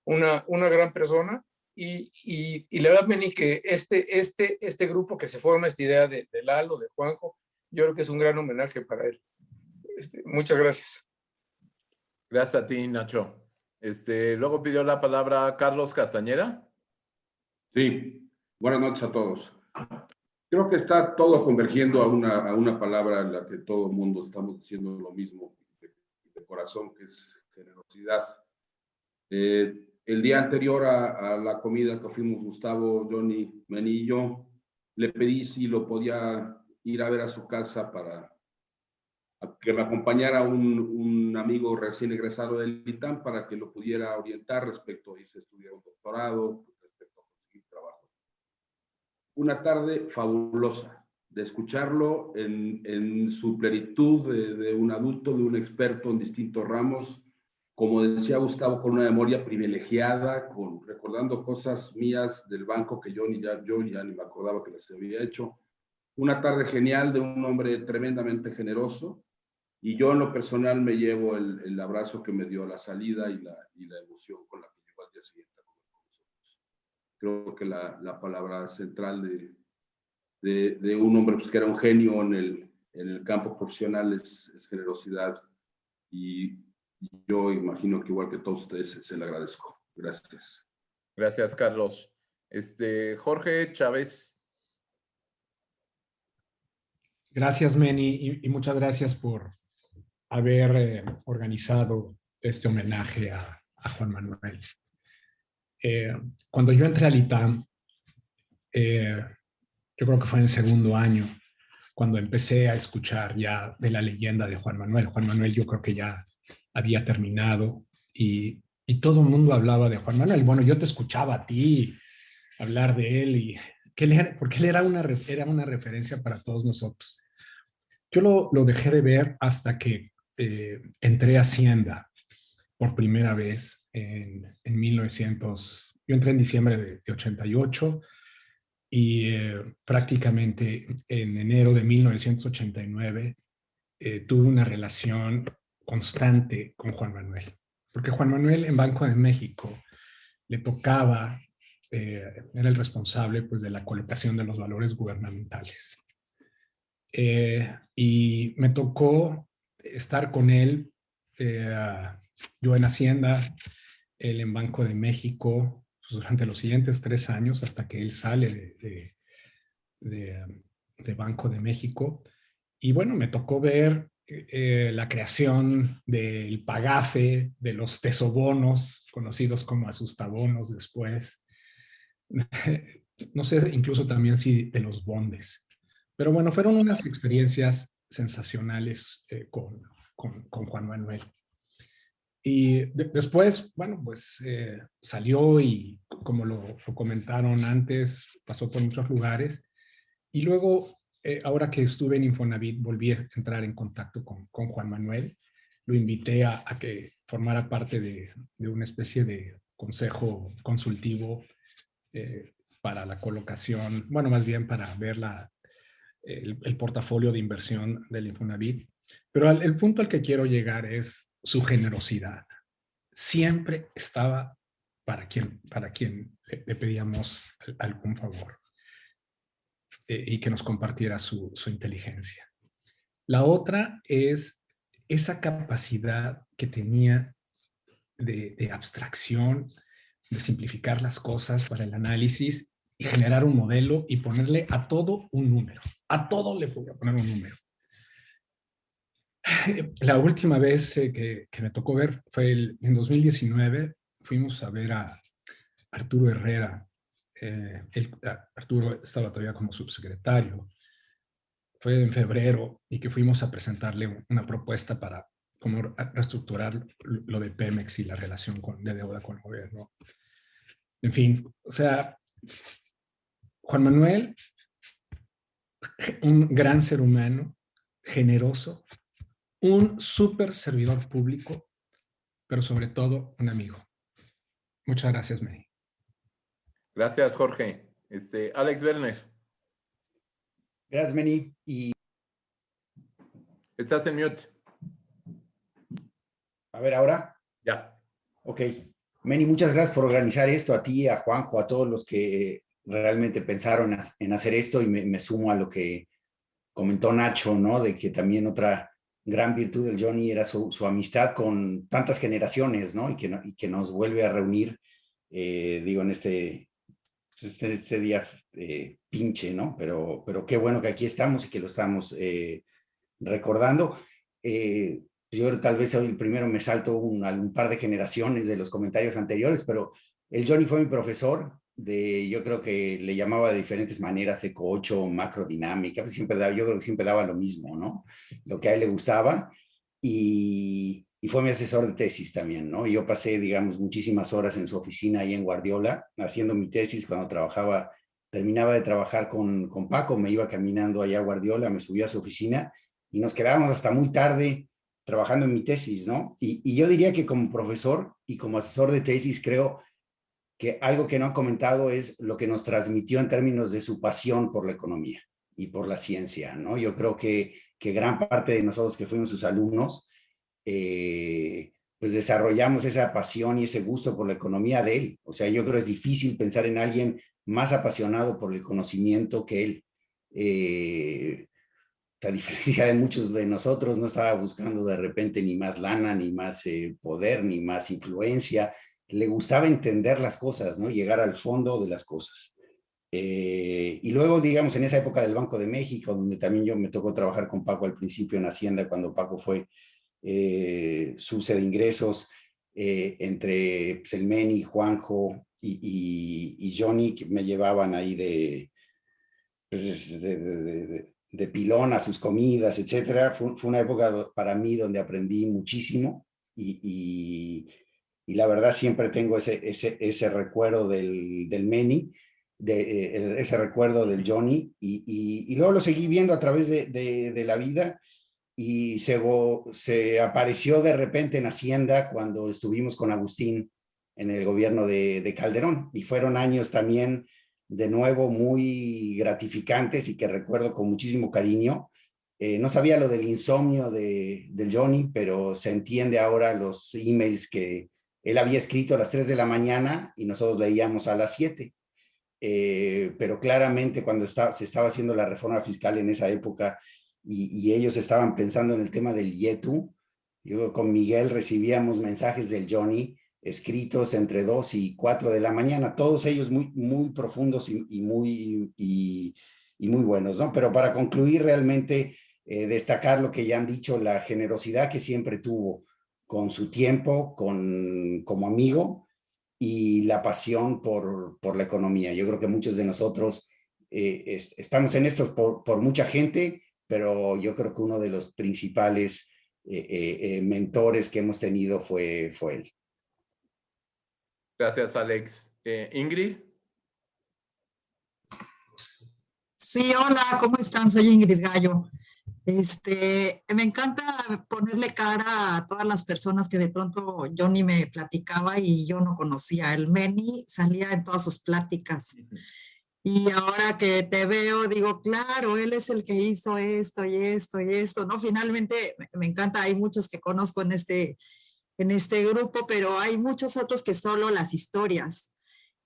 una gran persona. Y la verdad, Meni, que este grupo que se forma, esta idea de Lalo, de Juanjo, yo creo que es un gran homenaje para él. Muchas gracias. Gracias a ti, Nacho. Luego pidió la palabra Carlos Castañeda. Sí, buenas noches a todos. Creo que está todo convergiendo a una palabra en la que todo el mundo estamos diciendo lo mismo, de corazón, que es generosidad. El día anterior a la comida que fuimos Gustavo, Johnny, Meni y yo, le pedí si lo podía ir a ver a su casa para que me acompañara un amigo recién egresado del ITAM para que lo pudiera orientar respecto a si estudiar un doctorado, respecto a conseguir trabajo. Una tarde fabulosa de escucharlo en su plenitud de un adulto, de un experto en distintos ramos, como decía Gustavo, con una memoria privilegiada, recordando cosas mías del banco que yo ya ni me acordaba que las había hecho. Una tarde genial de un hombre tremendamente generoso, y yo en lo personal me llevo el abrazo que me dio a la salida y la emoción con la que llegó al día siguiente a comer con nosotros. Creo que la palabra central de un hombre pues, que era un genio en el campo profesional es generosidad, y yo imagino que igual que todos ustedes se le agradezco. Gracias. Gracias, Carlos. Jorge Chávez. Gracias, Meni, y muchas gracias por haber organizado este homenaje a Juan Manuel. Cuando yo entré al ITAM, yo creo que fue en el segundo año, cuando empecé a escuchar ya de la leyenda de Juan Manuel. Juan Manuel yo creo que ya había terminado y todo el mundo hablaba de Juan Manuel. Bueno, yo te escuchaba a ti hablar de él porque él era una referencia para todos nosotros. Yo lo dejé de ver hasta que entré a Hacienda por primera vez en 1900. Yo entré en diciembre de 88 y prácticamente en enero de 1989 tuve una relación constante con Juan Manuel. Porque Juan Manuel en Banco de México le tocaba, era el responsable pues, de la colocación de los valores gubernamentales. Y me tocó estar con él, yo en Hacienda, él en Banco de México, pues, durante los siguientes 3 años, hasta que él sale de Banco de México. Y bueno, me tocó ver la creación del PAGAFE, de los tesobonos, conocidos como asustabonos después. No sé, incluso también sí de los bondes. Pero bueno, fueron unas experiencias sensacionales con Juan Manuel. Y después, bueno, pues salió y como lo comentaron antes, pasó por muchos lugares. Y luego, ahora que estuve en Infonavit, volví a entrar en contacto con Juan Manuel. Lo invité a que formara parte de una especie de consejo consultivo para la colocación, bueno, más bien para ver el portafolio de inversión del Infonavit. Pero el punto al que quiero llegar es su generosidad. Siempre estaba para quien le pedíamos algún favor y que nos compartiera su inteligencia. La otra es esa capacidad que tenía de abstracción, de simplificar las cosas para el análisis y generar un modelo y ponerle a todo un número. A todo le voy a poner un número. La última vez que me tocó ver fue en 2019. Fuimos a ver a Arturo Herrera. Arturo estaba todavía como subsecretario. Fue en febrero y que fuimos a presentarle una propuesta para cómo reestructurar lo de Pemex y la relación de deuda con el gobierno. En fin, o sea, Juan Manuel, un gran ser humano, generoso, un súper servidor público, pero sobre todo un amigo. Muchas gracias, May. Gracias, Jorge. Alex Werner. Gracias, Meni. Y Estás en mute. a ver, ahora. Ya. Ok. Meni, muchas gracias por organizar esto, a ti, a Juanjo, a todos los que realmente pensaron en hacer esto, y me sumo a lo que comentó Nacho, ¿no? De que también otra gran virtud del Johnny era su amistad con tantas generaciones, ¿no? Y que nos vuelve a reunir, digo, en este día pinche, ¿no? Pero qué bueno que aquí estamos y que lo estamos recordando. Yo tal vez hoy primero me salto un par de generaciones de los comentarios anteriores, pero el Johnny fue mi profesor yo creo que le llamaba de diferentes maneras, eco 8, macrodinámica, pues yo creo que siempre daba lo mismo, ¿no? Lo que a él le gustaba, y fue mi asesor de tesis también, ¿no? Yo pasé, digamos, muchísimas horas en su oficina ahí en Guardiola, haciendo mi tesis cuando terminaba de trabajar con Paco, me iba caminando allá a Guardiola, me subía a su oficina y nos quedábamos hasta muy tarde trabajando en mi tesis, ¿no? Y yo diría que como profesor y como asesor de tesis, creo que algo que no han comentado es lo que nos transmitió en términos de su pasión por la economía y por la ciencia, ¿no? Yo creo que gran parte de nosotros que fuimos sus alumnos, pues desarrollamos esa pasión y ese gusto por la economía de él. O sea, yo creo que es difícil pensar en alguien más apasionado por el conocimiento que él. A diferencia de muchos de nosotros, no estaba buscando de repente ni más lana, ni más poder, ni más influencia. Le gustaba entender las cosas, ¿no? Llegar al fondo de las cosas. Y luego, digamos, en esa época del Banco de México, donde también yo me tocó trabajar con Paco al principio en Hacienda, cuando Paco fue subse de ingresos, entre pues, el Meni, Juanjo y Johnny, que me llevaban ahí de pilón a sus comidas, etcétera. Fue una época para mí donde aprendí muchísimo y la verdad siempre tengo ese recuerdo del Meni, ese recuerdo del Johnny y luego lo seguí viendo a través de la vida y se apareció de repente en Hacienda cuando estuvimos con Agustín en el gobierno de Calderón y fueron años también de nuevo muy gratificantes y que recuerdo con muchísimo cariño. No sabía lo del insomnio del Johnny, pero se entiende ahora los emails que él había escrito a las 3 de la mañana y nosotros leíamos a las 7. Pero claramente cuando se estaba haciendo la reforma fiscal en esa época y ellos estaban pensando en el tema del YETU, yo con Miguel recibíamos mensajes del Johnny escritos entre 2 y 4 de la mañana, todos ellos muy, muy profundos y muy buenos, ¿no? Pero para concluir realmente destacar lo que ya han dicho, la generosidad que siempre tuvo con su tiempo, como amigo y la pasión por la economía. Yo creo que muchos de nosotros estamos en esto por mucha gente, pero yo creo que uno de los principales mentores que hemos tenido fue él. Gracias, Alex. Ingrid. Sí, hola, ¿cómo están? Soy Ingrid Gallo. Me encanta ponerle cara a todas las personas que de pronto Johnny me platicaba y yo no conocía. El Meni salía en todas sus pláticas. Y ahora que te veo, digo, claro, él es el que hizo esto y esto y esto, ¿no? Finalmente, me encanta, hay muchos que conozco en este grupo, pero hay muchos otros que solo las historias.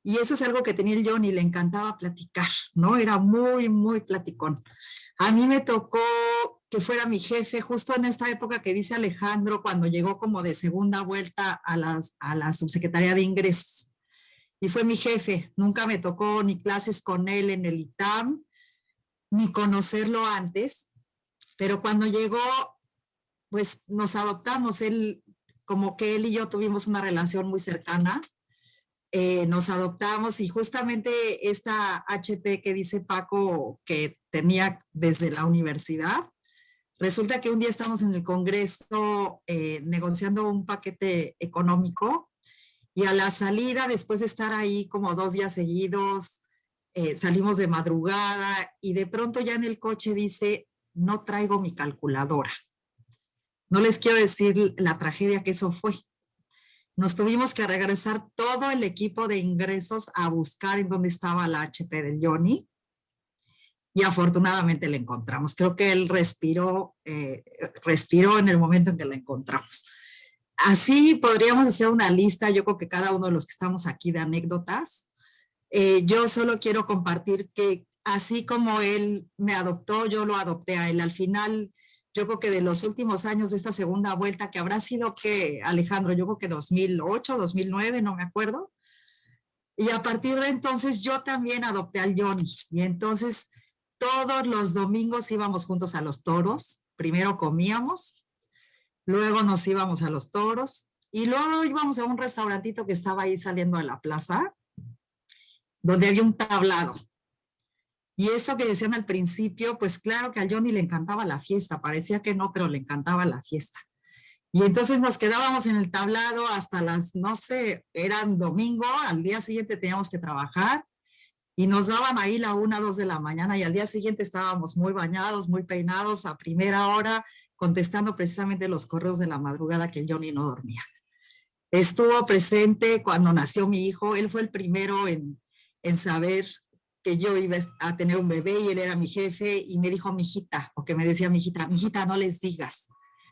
Y eso es algo que tenía el Johnny, le encantaba platicar, ¿no? Era muy, muy platicón. A mí me tocó que fuera mi jefe justo en esta época que dice Alejandro, cuando llegó como de segunda vuelta a la subsecretaría de ingresos. Y fue mi jefe. Nunca me tocó ni clases con él en el ITAM, ni conocerlo antes. Pero cuando llegó, pues nos adoptamos. Como que él y yo tuvimos una relación muy cercana. Nos adoptamos y justamente esta HP que dice Paco que tenía desde la universidad, resulta que un día estamos en el Congreso negociando un paquete económico y a la salida, después de estar ahí como 2 días seguidos, salimos de madrugada y de pronto ya en el coche dice, no traigo mi calculadora. No les quiero decir la tragedia que eso fue. Nos tuvimos que regresar todo el equipo de ingresos a buscar en dónde estaba la HP del Johnny y afortunadamente la encontramos. Creo que él respiró en el momento en que la encontramos. Así podríamos hacer una lista, yo creo que cada uno de los que estamos aquí de anécdotas. Yo solo quiero compartir que así como él me adoptó, yo lo adopté a él. Al final, yo creo que de los últimos años de esta segunda vuelta, que habrá sido que, Alejandro, yo creo que 2008, 2009, no me acuerdo. Y a partir de entonces yo también adopté al Johnny. Y entonces todos los domingos íbamos juntos a los toros. Primero comíamos, luego nos íbamos a los toros y luego íbamos a un restaurantito que estaba ahí saliendo de la plaza, donde había un tablado. Y esto que decían al principio, pues claro que a Johnny le encantaba la fiesta, parecía que no, pero le encantaba la fiesta. Y entonces nos quedábamos en el tablado hasta las, no sé, eran domingo, al día siguiente teníamos que trabajar y nos daban ahí la 1, 2 de la mañana y al día siguiente estábamos muy bañados, muy peinados a primera hora contestando precisamente los correos de la madrugada que el Johnny no dormía. Estuvo presente cuando nació mi hijo. Él fue el primero en saber que yo iba a tener un bebé y él era mi jefe y me dijo, mijita, porque me decía, mijita, no les digas,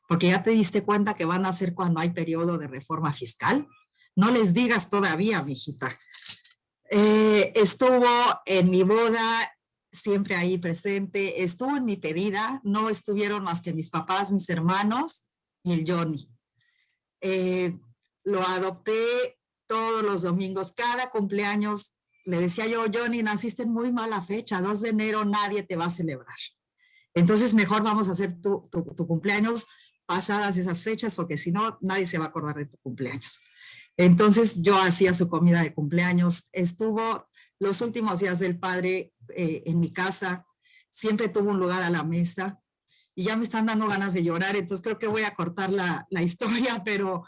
porque ya te diste cuenta que van a hacer cuando hay periodo de reforma fiscal. No les digas todavía, mijita. Estuvo en mi boda, siempre ahí presente. Estuvo en mi pedida, no estuvieron más que mis papás, mis hermanos y el Johnny. Lo adopté todos los domingos, cada cumpleaños. Le decía yo, Johnny, naciste en muy mala fecha, 2 de enero nadie te va a celebrar. Entonces mejor vamos a hacer tu cumpleaños pasadas esas fechas, porque si no, nadie se va a acordar de tu cumpleaños. Entonces yo hacía su comida de cumpleaños. Estuvo los últimos días del padre en mi casa, siempre tuvo un lugar a la mesa, y ya me están dando ganas de llorar, entonces creo que voy a cortar la historia, pero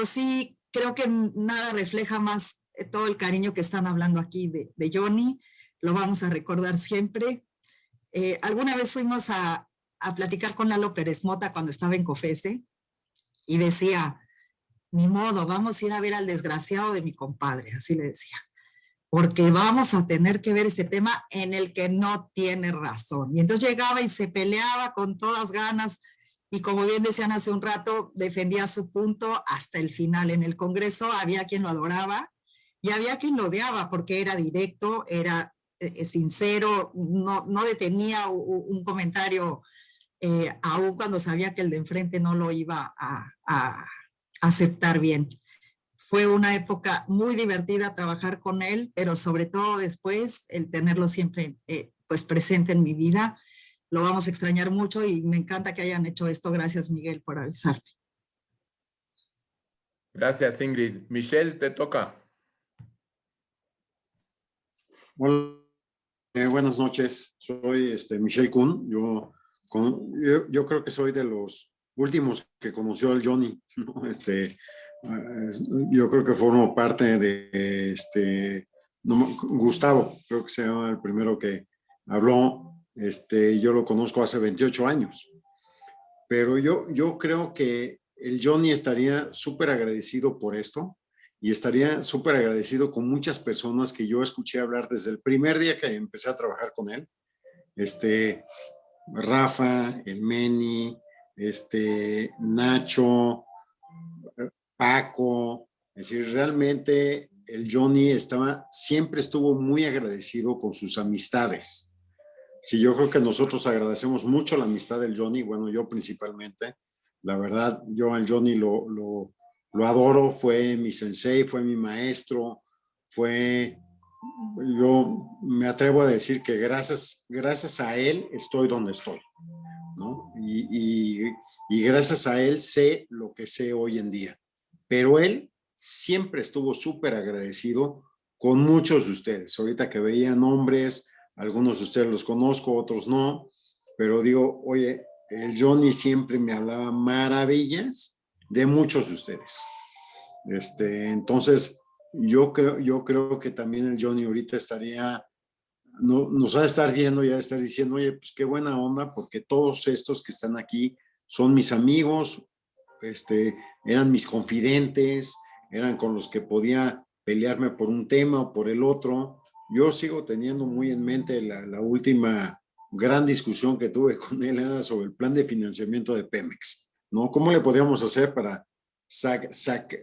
sí creo que nada refleja más todo el cariño que están hablando aquí de Johnny. Lo vamos a recordar siempre. Alguna vez fuimos a platicar con Lalo Pérez Mota cuando estaba en COFESE y decía, ni modo, vamos a ir a ver al desgraciado de mi compadre, así le decía, porque vamos a tener que ver este tema en el que no tiene razón. Y entonces llegaba y se peleaba con todas ganas, y como bien decían hace un rato, defendía su punto hasta el final. En el Congreso había quien lo adoraba y había quien lo odiaba, porque era directo, era sincero, no detenía un comentario, aun cuando sabía que el de enfrente no lo iba a aceptar bien. Fue una época muy divertida trabajar con él, pero sobre todo después el tenerlo siempre pues presente en mi vida. Lo vamos a extrañar mucho y me encanta que hayan hecho esto. Gracias, Miguel, por avisarme. Gracias, Ingrid. Michelle, te toca. Hola, buenas noches. Soy Michelle Kuhn. Yo creo que soy de los últimos que conoció al Johnny, ¿no? Yo creo que formo parte de Gustavo, creo que se llama el primero que habló. Yo lo conozco hace 28 años, pero yo creo que el Johnny estaría súper agradecido por esto, y estaría súper agradecido con muchas personas que yo escuché hablar desde el primer día que empecé a trabajar con él. Rafa, el Meni, Nacho, Paco. Es decir, realmente el Johnny siempre estuvo muy agradecido con sus amistades. Sí, yo creo que nosotros agradecemos mucho la amistad del Johnny, bueno, yo principalmente. La verdad, yo al Johnny lo adoro, fue mi sensei, fue mi maestro, yo me atrevo a decir que gracias a él estoy donde estoy, ¿no? Y gracias a él sé lo que sé hoy en día. Pero él siempre estuvo súper agradecido con muchos de ustedes. Ahorita que veía nombres, algunos de ustedes los conozco, otros no, pero digo, oye, el Johnny siempre me hablaba maravillas de muchos de ustedes. Entonces, yo creo que también el Johnny ahorita nos va a estar viendo y va a estar diciendo, oye, pues qué buena onda, porque todos estos que están aquí son mis amigos, eran mis confidentes, eran con los que podía pelearme por un tema o por el otro. Yo sigo teniendo muy en mente la última gran discusión que tuve con él, era sobre el plan de financiamiento de Pemex, ¿no? ¿Cómo le podíamos hacer para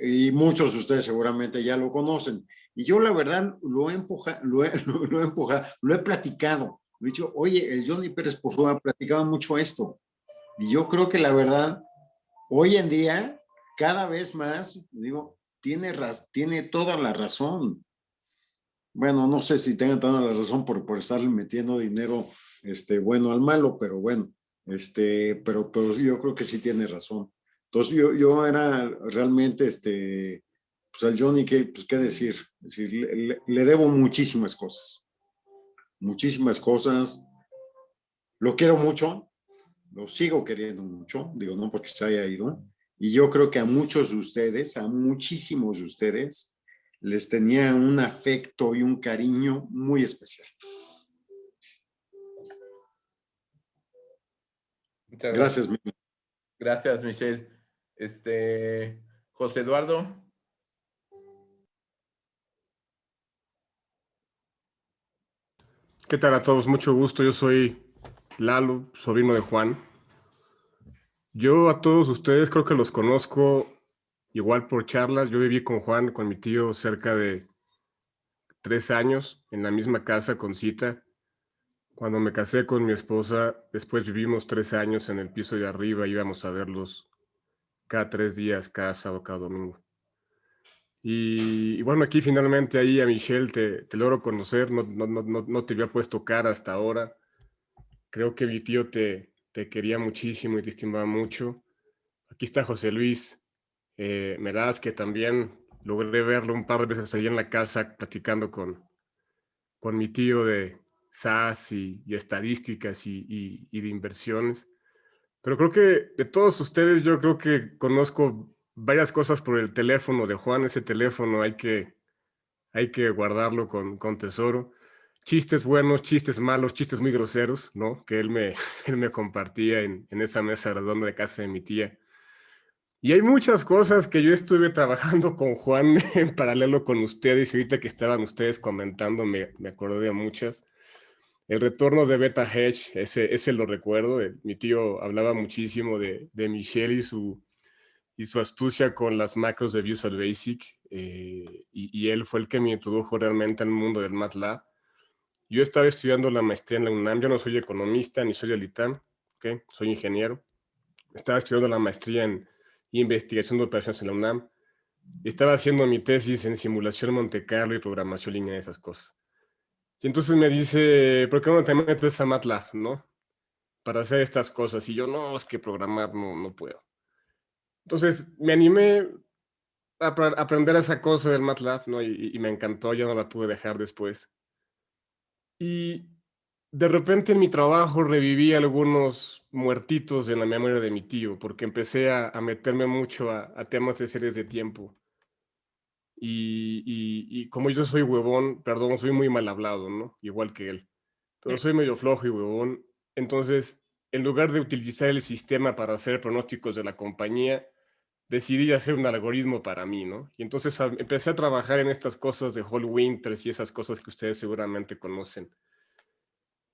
y muchos de ustedes seguramente ya lo conocen? Y yo la verdad lo he platicado, lo he dicho, oye, el Johnny Pérez Porzúa platicaba mucho esto, y yo creo que la verdad, hoy en día, cada vez más, digo, tiene toda la razón. Bueno, no sé si tengan toda la razón por estarle metiendo dinero bueno al malo, pero bueno, pero yo creo que sí tiene razón. Entonces yo era realmente, pues al Johnny, ¿qué decir? Es decir, le debo muchísimas cosas. Muchísimas cosas. Lo quiero mucho, lo sigo queriendo mucho, digo, no porque se haya ido. Y yo creo que a muchos de ustedes, a muchísimos de ustedes, les tenía un afecto y un cariño muy especial. Gracias, Miguel. Gracias, Michelle. José Eduardo. ¿Qué tal a todos? Mucho gusto. Yo soy Lalo, sobrino de Juan. Yo a todos ustedes creo que los conozco igual por charlas. Yo viví con Juan, con mi tío, cerca de 3 años en la misma casa con Cita. Cuando me casé con mi esposa, después vivimos 3 años en el piso de arriba. Íbamos a verlos cada 3 días, cada sábado, cada domingo. Y bueno, aquí finalmente ahí a Michelle te logro conocer. No te había puesto cara hasta ahora. Creo que mi tío te quería muchísimo y te estimaba mucho. Aquí está José Luis Meraz, que también logré verlo un par de veces ahí en la casa platicando con mi tío de SaaS y estadísticas y de inversiones. Pero creo que de todos ustedes, yo creo que conozco varias cosas por el teléfono de Juan. Ese teléfono hay que guardarlo con tesoro. Chistes buenos, chistes malos, chistes muy groseros, ¿no? Que él me compartía en esa mesa redonda de casa de mi tía. Y hay muchas cosas que yo estuve trabajando con Juan en paralelo con ustedes, y ahorita que estaban ustedes comentando me acordé de muchas. El retorno de Beta Hedge, ese lo recuerdo. Mi tío hablaba muchísimo de Michelle y su astucia con las macros de Visual Basic, y él fue el que me introdujo realmente al mundo del MATLAB. Yo estaba estudiando la maestría en la UNAM. Yo no soy economista ni soy del ITAM, ¿okay? Soy ingeniero. Estaba estudiando la maestría en investigación de operaciones en la UNAM. Y estaba haciendo mi tesis en simulación Monte Carlo y programación lineal, esas cosas. Y entonces me dice, ¿por qué no te metes a MATLAB, no? Para hacer estas cosas. Y yo, no, es que programar no puedo. Entonces me animé a aprender esa cosa del MATLAB, ¿no? Y me encantó, ya no la pude dejar después. Y de repente en mi trabajo reviví algunos muertitos en la memoria de mi tío, porque empecé a meterme mucho a temas de series de tiempo. Y como yo soy huevón, perdón, soy muy mal hablado, ¿no? Igual que él. Pero soy medio flojo y huevón. Entonces, en lugar de utilizar el sistema para hacer pronósticos de la compañía, decidí hacer un algoritmo para mí, ¿no? Y entonces empecé a trabajar en estas cosas de Hall Winters y esas cosas que ustedes seguramente conocen.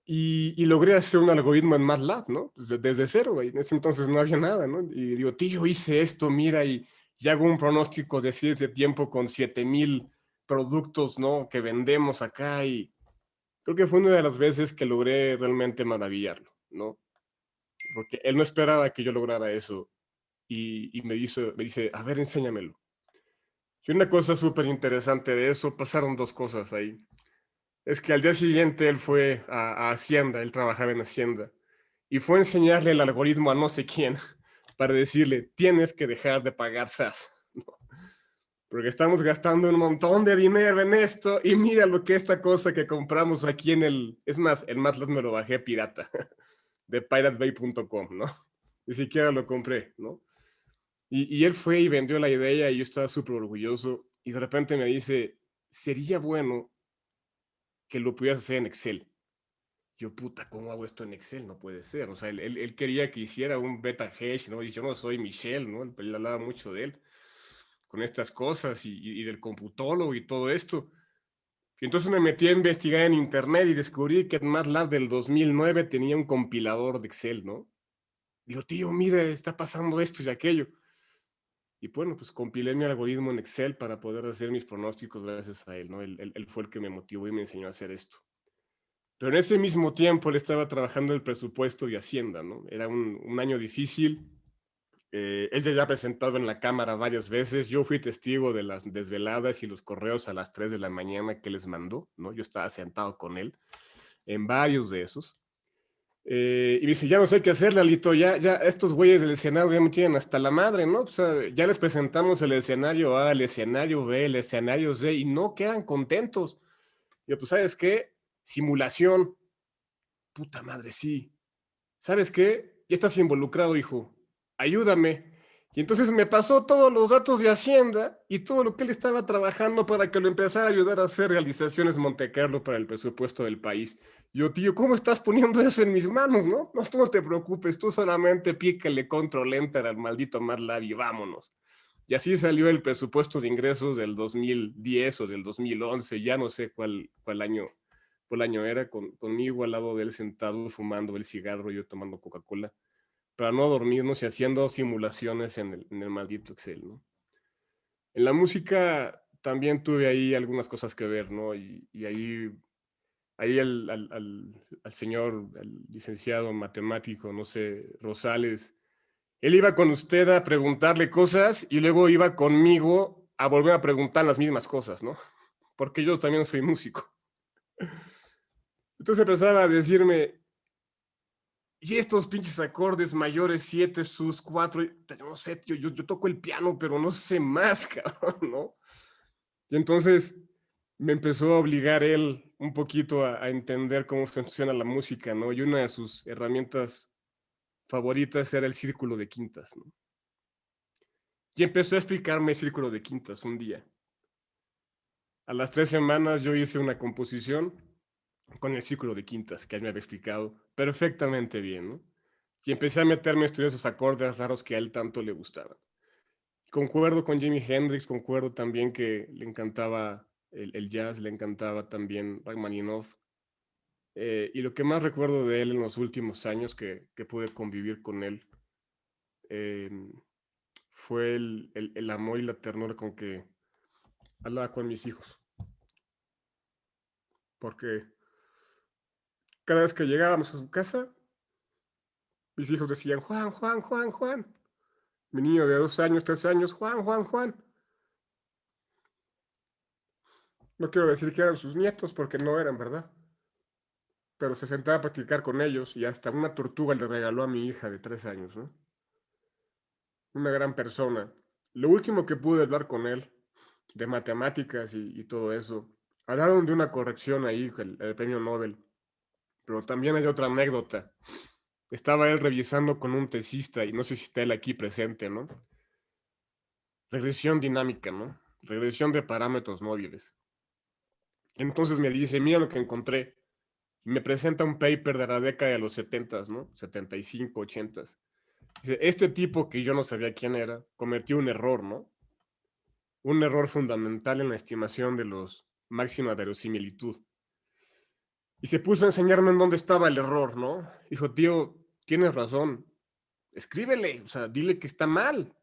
Y logré hacer un algoritmo en MATLAB, ¿no? Desde cero, güey. En ese entonces no había nada, ¿no? Y digo, tío, hice esto, mira, y hago un pronóstico de series de tiempo con 7,000 productos, ¿no? Que vendemos acá, y creo que fue una de las veces que logré realmente maravillarlo, ¿no? Porque él no esperaba que yo lograra eso, y me dice, a ver, enséñamelo. Y una cosa súper interesante de eso, pasaron 2 cosas ahí. Es que al día siguiente él fue a Hacienda, él trabajaba en Hacienda, y fue a enseñarle el algoritmo a no sé quién para decirle, tienes que dejar de pagar SaaS, ¿no? Porque estamos gastando un montón de dinero en esto, y mira lo que esta cosa que compramos aquí es más, el MATLAB me lo bajé pirata, de piratebay.com, ¿no? Ni siquiera lo compré, ¿no? Y él fue y vendió la idea, y yo estaba súper orgulloso, y de repente me dice, sería bueno que lo pudieras hacer en Excel. Yo, puta, ¿cómo hago esto en Excel? No puede ser. O sea, él quería que hiciera un beta hash, ¿no? Y yo no soy Michelle, ¿no? Él hablaba mucho de él con estas cosas y del computólogo y todo esto. Y entonces me metí a investigar en internet y descubrí que MATLAB del 2009 tenía un compilador de Excel, ¿no? Digo, tío, mira, está pasando esto y aquello. Y bueno, pues compilé mi algoritmo en Excel para poder hacer mis pronósticos gracias a él, ¿no? Él fue el que me motivó y me enseñó a hacer esto. Pero en ese mismo tiempo él estaba trabajando el presupuesto de Hacienda, ¿no? Era un año difícil. Él ya había presentado en la Cámara varias veces. Yo fui testigo de las desveladas y los correos a las 3 de la mañana que les mandó, ¿no? Yo estaba sentado con él en varios de esos. Y me dice, ya no sé qué hacer, Lalito, ya estos güeyes del escenario ya me tienen hasta la madre, ¿no? O sea, ya les presentamos el escenario A, el escenario B, el escenario C, y no quedan contentos. Y yo, pues, ¿sabes qué? Simulación. Puta madre, sí. ¿Sabes qué? Ya estás involucrado, hijo. Ayúdame. Y entonces me pasó todos los datos de Hacienda y todo lo que él estaba trabajando para que lo empezara a ayudar a hacer realizaciones Monte Carlo para el presupuesto del país. Yo, tío, ¿cómo estás poniendo eso en mis manos, no? No, tú no te preocupes, tú solamente pícale control enter al maldito MATLAB y vámonos. Y así salió el presupuesto de ingresos del 2010 o del 2011, ya no sé cuál año era, conmigo al lado de él sentado fumando el cigarro, yo tomando Coca-Cola, para no dormirnos y haciendo simulaciones en el maldito Excel, ¿no? En la música también tuve ahí algunas cosas que ver, ¿no? Y ahí al señor, al licenciado matemático, no sé, Rosales, él iba con usted a preguntarle cosas y luego iba conmigo a volver a preguntar las mismas cosas, ¿no? Porque yo también soy músico. Entonces empezaba a decirme, y estos pinches acordes mayores, 7, sus 4, no sé, tío, yo toco el piano, pero no sé más, cabrón, ¿no? Y entonces me empezó a obligar él un poquito a entender cómo funciona la música, ¿no? Y una de sus herramientas favoritas era el círculo de quintas, ¿no? Y empezó a explicarme el círculo de quintas un día. A las 3 semanas yo hice una composición con el círculo de quintas, que él me había explicado perfectamente bien, ¿no? Y empecé a meterme a estudiar esos acordes raros que a él tanto le gustaban. Concuerdo con Jimi Hendrix, concuerdo también que le encantaba el jazz, le encantaba también Rachmaninoff. Y lo que más recuerdo de él en los últimos años que pude convivir con él fue el amor y la ternura con que hablaba con mis hijos. Porque cada vez que llegábamos a su casa, mis hijos decían, Juan, Juan, Juan, Juan. Mi niño de 2 años, 3 años, Juan, Juan, Juan. No quiero decir que eran sus nietos porque no eran, ¿verdad? Pero se sentaba a platicar con ellos y hasta una tortuga le regaló a mi hija de 3 años, ¿no? Una gran persona. Lo último que pude hablar con él, de matemáticas y todo eso, hablaron de una corrección ahí, el premio Nobel. Pero también hay otra anécdota. Estaba él revisando con un tesista, y no sé si está él aquí presente, ¿no? Regresión dinámica, ¿no? Regresión de parámetros móviles. Entonces me dice, mira lo que encontré. Y me presenta un paper de la década de los 70s, ¿no? 75, 80s. Dice, este tipo que yo no sabía quién era, cometió un error, ¿no? Un error fundamental en la estimación de los máxima verosimilitud. Y se puso a enseñarme en dónde estaba el error, ¿no? Dijo, tío, tienes razón. Escríbele, o sea, dile que está mal.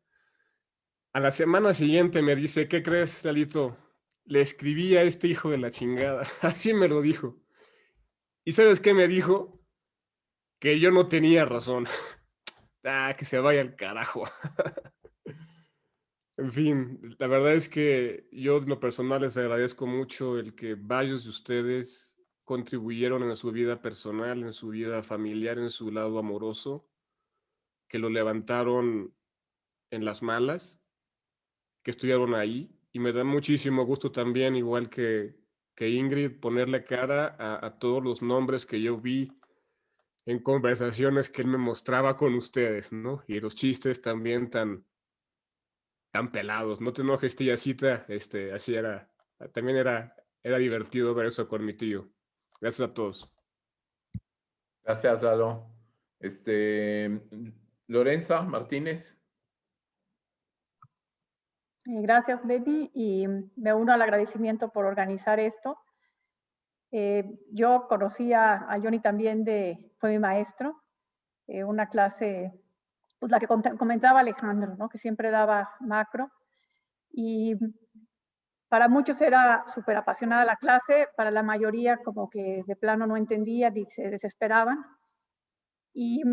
A la semana siguiente me dice, ¿qué crees, Lalito? Le escribí a este hijo de la chingada. Así me lo dijo. ¿Y sabes qué me dijo? Que yo no tenía razón. Que se vaya al carajo. En fin, la verdad es que yo en lo personal les agradezco mucho el que varios de ustedes contribuyeron en su vida personal, en su vida familiar, en su lado amoroso, que lo levantaron en las malas, que estuvieron ahí. Y me da muchísimo gusto también, igual que Ingrid, ponerle cara a todos los nombres que yo vi en conversaciones que él me mostraba con ustedes, ¿no? Y los chistes también tan pelados. No te enojes, tía Cita, así era, también era divertido ver eso con mi tío. Gracias a todos. Gracias, Lalo. Lorenza Martínez. Gracias, Betty, y me uno al agradecimiento por organizar esto. Yo conocí a Johnny también, fue mi maestro, una clase, pues la que comentaba Alejandro, ¿no? Que siempre daba macro, y para muchos era súper apasionada la clase, para la mayoría como que de plano no entendían y se desesperaban. Y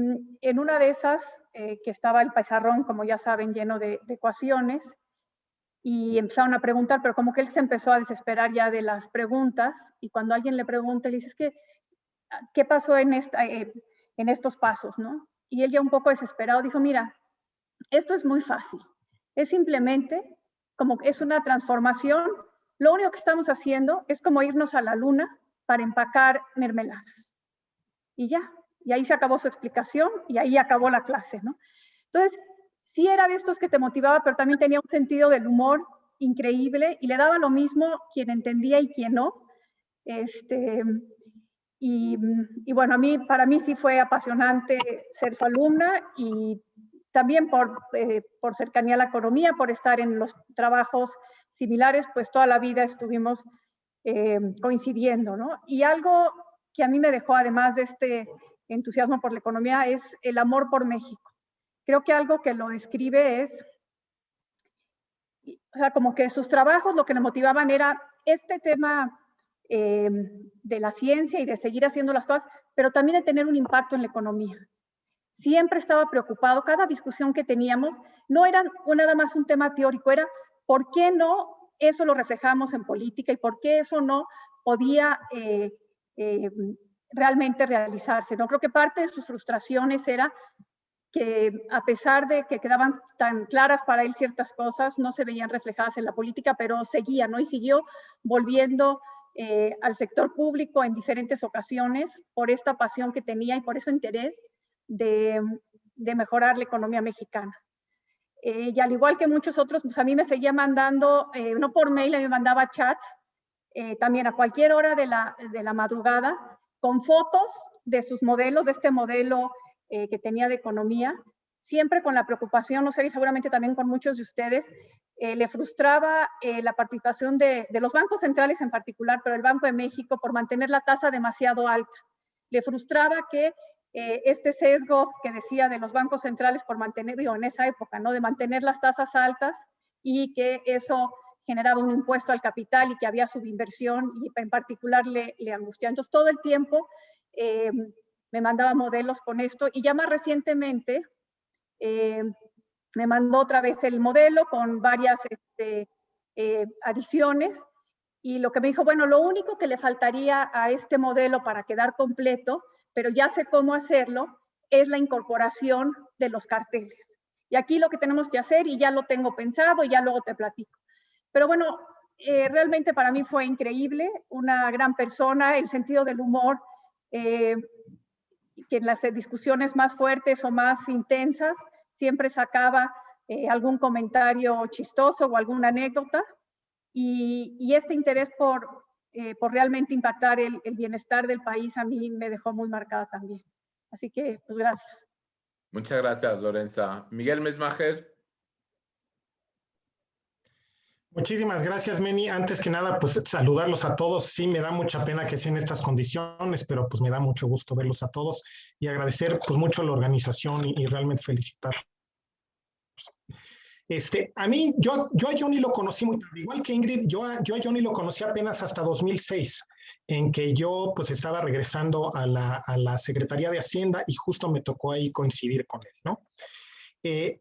en una de esas, que estaba el pizarrón, como ya saben, lleno de ecuaciones, y empezaron a preguntar, pero como que él se empezó a desesperar ya de las preguntas, y cuando alguien le pregunta, le dice, ¿qué pasó en estos pasos, no? Y él ya un poco desesperado dijo, mira, esto es muy fácil, es simplemente como que es una transformación, lo único que estamos haciendo es como irnos a la luna para empacar mermeladas. Y ya, y ahí se acabó su explicación, y ahí acabó la clase, ¿no? Entonces, sí era de estos que te motivaba, pero también tenía un sentido del humor increíble y le daba lo mismo quien entendía y quien no. Y bueno, para mí sí fue apasionante ser su alumna y también por cercanía a la economía, por estar en los trabajos similares, pues toda la vida estuvimos coincidiendo, ¿no? Y algo que a mí me dejó, además de este entusiasmo por la economía, es el amor por México. Creo que algo que lo describe es, o sea, como que sus trabajos lo que le motivaban era este tema de la ciencia y de seguir haciendo las cosas, pero también de tener un impacto en la economía. Siempre estaba preocupado, cada discusión que teníamos no era nada más un tema teórico, era ¿por qué no eso lo reflejamos en política y por qué eso no podía realmente realizarse? ¿No? Creo que parte de sus frustraciones era que a pesar de que quedaban tan claras para él ciertas cosas, no se veían reflejadas en la política, pero seguía, ¿no? Y siguió volviendo al sector público en diferentes ocasiones por esta pasión que tenía y por ese interés de mejorar la economía mexicana. Y al igual que muchos otros, pues a mí me seguía mandando, no por mail, me mandaba chats, también a cualquier hora de la madrugada, con fotos de sus modelos, de este modelo que tenía de economía, siempre con la preocupación, no sé, y seguramente también con muchos de ustedes, le frustraba la participación de los bancos centrales en particular, pero el Banco de México, por mantener la tasa demasiado alta. Le frustraba que este sesgo que decía de los bancos centrales por mantener, digo, en esa época, ¿no? De mantener las tasas altas y que eso generaba un impuesto al capital y que había subinversión y en particular le angustiaba. Entonces, todo el tiempo me mandaba modelos con esto y ya más recientemente me mandó otra vez el modelo con varias adiciones y lo que me dijo, bueno, lo único que le faltaría a este modelo para quedar completo, pero ya sé cómo hacerlo, es la incorporación de los carteles. Y aquí lo que tenemos que hacer, y ya lo tengo pensado, y ya luego te platico. Pero bueno, realmente para mí fue increíble, una gran persona, el sentido del humor, que en las discusiones más fuertes o más intensas siempre sacaba algún comentario chistoso o alguna anécdota, y este interés por realmente impactar el bienestar del país a mí me dejó muy marcada también. Así que, pues gracias. Muchas gracias, Lorenza. Miguel Mesmacher. Muchísimas gracias, Meni. Antes que nada, pues saludarlos a todos. Sí, me da mucha pena que sean estas condiciones, pero pues me da mucho gusto verlos a todos y agradecer pues mucho la organización y realmente felicitarlos. A mí, yo a Johnny lo conocí muy tarde, igual que Ingrid, yo a Johnny lo conocí apenas hasta 2006, en que yo pues estaba regresando a la Secretaría de Hacienda y justo me tocó ahí coincidir con él, ¿no?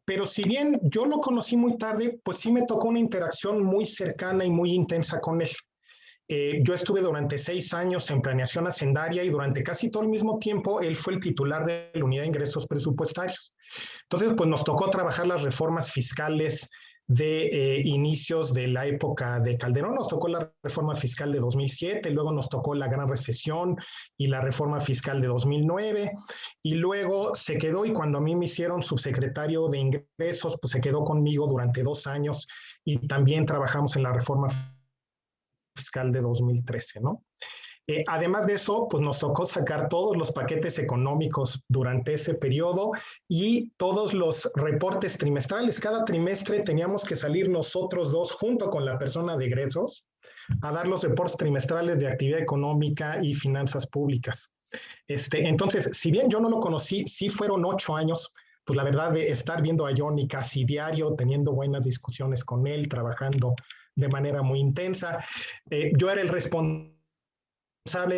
Pero si bien yo lo conocí muy tarde, pues sí me tocó una interacción muy cercana y muy intensa con él. Yo estuve durante 6 años en planeación hacendaria y durante casi todo el mismo tiempo él fue el titular de la unidad de ingresos presupuestarios. Entonces, pues nos tocó trabajar las reformas fiscales de inicios de la época de Calderón. Nos tocó la reforma fiscal de 2007, luego nos tocó la gran recesión y la reforma fiscal de 2009, y luego se quedó, y cuando a mí me hicieron subsecretario de ingresos, pues se quedó conmigo durante 2 años y también trabajamos en la reforma fiscal de 2013, ¿no? Además de eso, pues nos tocó sacar todos los paquetes económicos durante ese periodo y todos los reportes trimestrales. Cada trimestre teníamos que salir nosotros dos junto con la persona de egresos a dar los reportes trimestrales de actividad económica y finanzas públicas. Entonces, si bien yo no lo conocí, sí fueron 8 años, pues la verdad de estar viendo a Johnny casi diario, teniendo buenas discusiones con él, trabajando de manera muy intensa. Yo era el responsable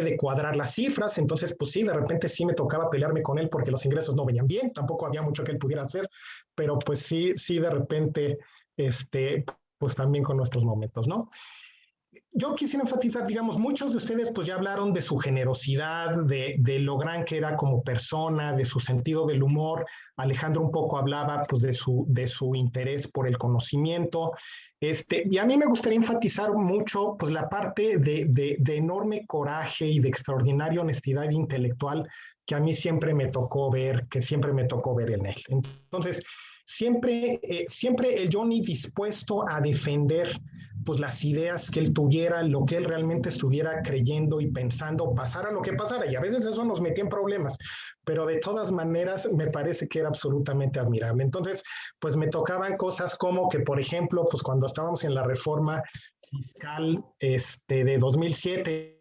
de cuadrar las cifras, entonces pues sí, de repente sí me tocaba pelearme con él porque los ingresos no venían bien, tampoco había mucho que él pudiera hacer, pero pues sí de repente, pues también con nuestros momentos, ¿no? Yo quisiera enfatizar, digamos, muchos de ustedes pues ya hablaron de su generosidad, de lo gran que era como persona, de su sentido del humor. Alejandro un poco hablaba pues de su interés por el conocimiento. Y a mí me gustaría enfatizar mucho pues la parte de enorme coraje y de extraordinaria honestidad intelectual que a mí siempre me tocó ver en él. Entonces, siempre el Johnny dispuesto a defender pues las ideas que él tuviera, lo que él realmente estuviera creyendo y pensando, pasara lo que pasara. Y a veces eso nos metía en problemas, pero de todas maneras me parece que era absolutamente admirable. Entonces, pues me tocaban cosas como que, por ejemplo, pues cuando estábamos en la reforma fiscal de 2007,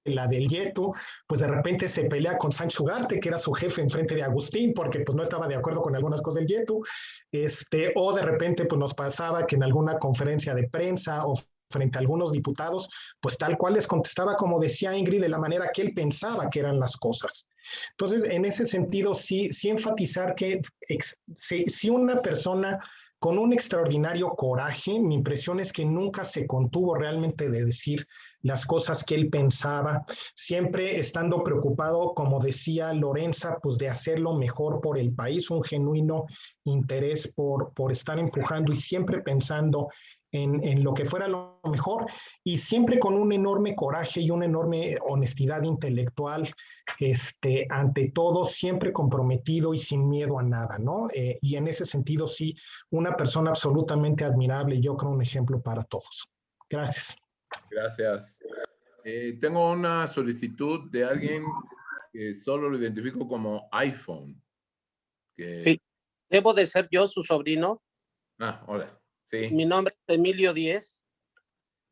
la del Yeto, pues de repente se pelea con Sánchez Ugarte, que era su jefe en frente de Agustín, porque pues no estaba de acuerdo con algunas cosas del Yeto, o de repente pues nos pasaba que en alguna conferencia de prensa o frente a algunos diputados, pues tal cual les contestaba como decía Ingrid, de la manera que él pensaba que eran las cosas. Entonces, en ese sentido, sí enfatizar que si una persona con un extraordinario coraje, mi impresión es que nunca se contuvo realmente de decir las cosas que él pensaba, siempre estando preocupado, como decía Lorenza, pues de hacerlo mejor por el país, un genuino interés por estar empujando y siempre pensando en lo que fuera lo mejor y siempre con un enorme coraje y una enorme honestidad intelectual, ante todo, siempre comprometido y sin miedo a nada, ¿no? Y en ese sentido, sí, una persona absolutamente admirable y yo creo un ejemplo para todos. Gracias. Gracias. Tengo una solicitud de alguien que solo lo identifico como iPhone. Sí, debo de ser yo su sobrino. Hola. Sí. Mi nombre es Emilio Díez.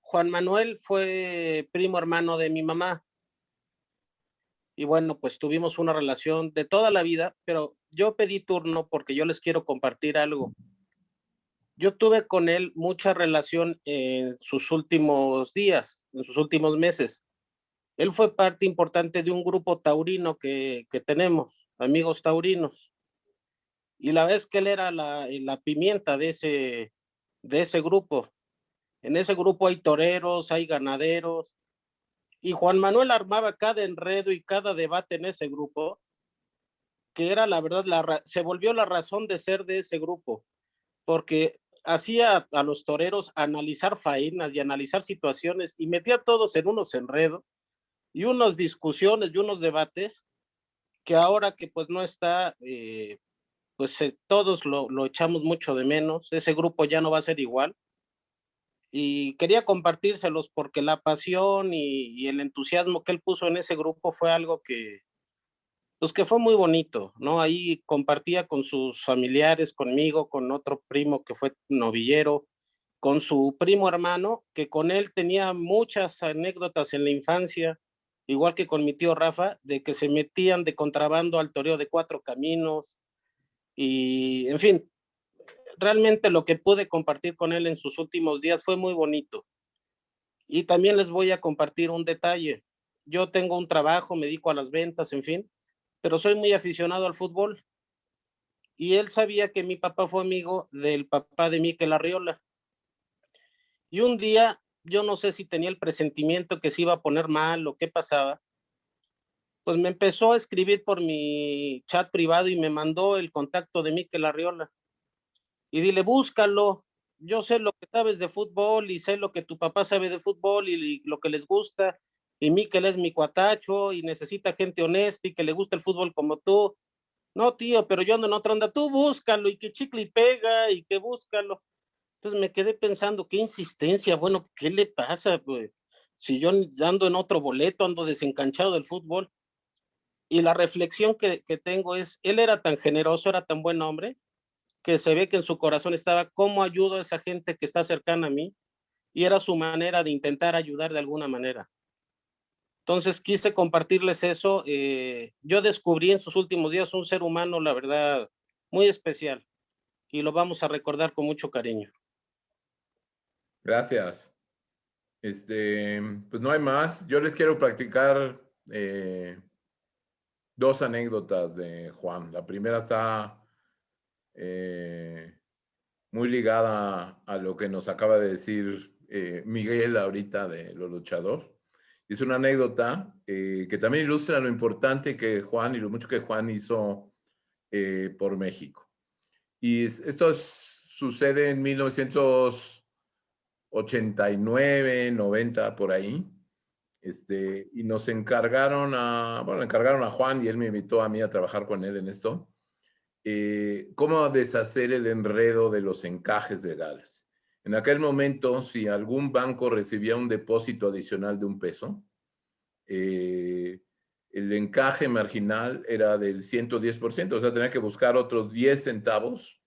Juan Manuel fue primo hermano de mi mamá. Y bueno, pues tuvimos una relación de toda la vida, pero yo pedí turno porque yo les quiero compartir algo. Yo tuve con él mucha relación en sus últimos días, en sus últimos meses. Él fue parte importante de un grupo taurino que tenemos, amigos taurinos. Y la vez que él era la pimienta de ese grupo. En ese grupo hay toreros, hay ganaderos. Y Juan Manuel armaba cada enredo y cada debate en ese grupo, que era la verdad, se volvió la razón de ser de ese grupo, porque hacía a los toreros analizar faenas y analizar situaciones y metía a todos en unos enredos y unas discusiones y unos debates que ahora que pues no está, todos lo echamos mucho de menos. Ese grupo ya no va a ser igual. Y quería compartírselos porque la pasión y el entusiasmo que él puso en ese grupo fue algo que fue muy bonito, ¿no? Ahí compartía con sus familiares, conmigo, con otro primo que fue novillero, con su primo hermano, que con él tenía muchas anécdotas en la infancia, igual que con mi tío Rafa, de que se metían de contrabando al toreo de Cuatro Caminos y, en fin, realmente lo que pude compartir con él en sus últimos días fue muy bonito. Y también les voy a compartir un detalle. Yo tengo un trabajo, me dedico a las ventas, en fin, pero soy muy aficionado al fútbol. Y él sabía que mi papá fue amigo del papá de Mikel Arriola. Y un día, yo no sé si tenía el presentimiento que se iba a poner mal o qué pasaba, pues me empezó a escribir por mi chat privado y me mandó el contacto de Mikel Arriola. Y dile, búscalo, yo sé lo que sabes de fútbol y sé lo que tu papá sabe de fútbol y lo que les gusta, y Mikel es mi cuatacho y necesita gente honesta y que le gusta el fútbol como tú. No, tío, pero yo ando en otra onda, tú búscalo y que chicle y pega y que búscalo. Entonces me quedé pensando, qué insistencia, bueno, ¿qué le pasa? Pues, si yo ando en otro boleto, ando desencanchado del fútbol. Y la reflexión que tengo es, él era tan generoso, era tan buen hombre, que se ve que en su corazón estaba cómo ayudo a esa gente que está cercana a mí, y era su manera de intentar ayudar de alguna manera. Entonces quise compartirles eso. Yo descubrí en sus últimos días un ser humano, la verdad, muy especial, y lo vamos a recordar con mucho cariño. Gracias. Pues no hay más. Yo les quiero platicar dos anécdotas de Juan. La primera está muy ligada a lo que nos acaba de decir Miguel ahorita de Lo Luchador. Es una anécdota que también ilustra lo importante que Juan y lo mucho que Juan hizo por México. Y esto sucede en 1989, 90, por ahí. Y nos encargaron a Juan y él me invitó a mí a trabajar con él en esto. cómo deshacer el enredo de los encajes de Gales. En aquel momento, si algún banco recibía un depósito adicional de $1, el encaje marginal era del 110%, o sea, tenía que buscar otros 10 centavos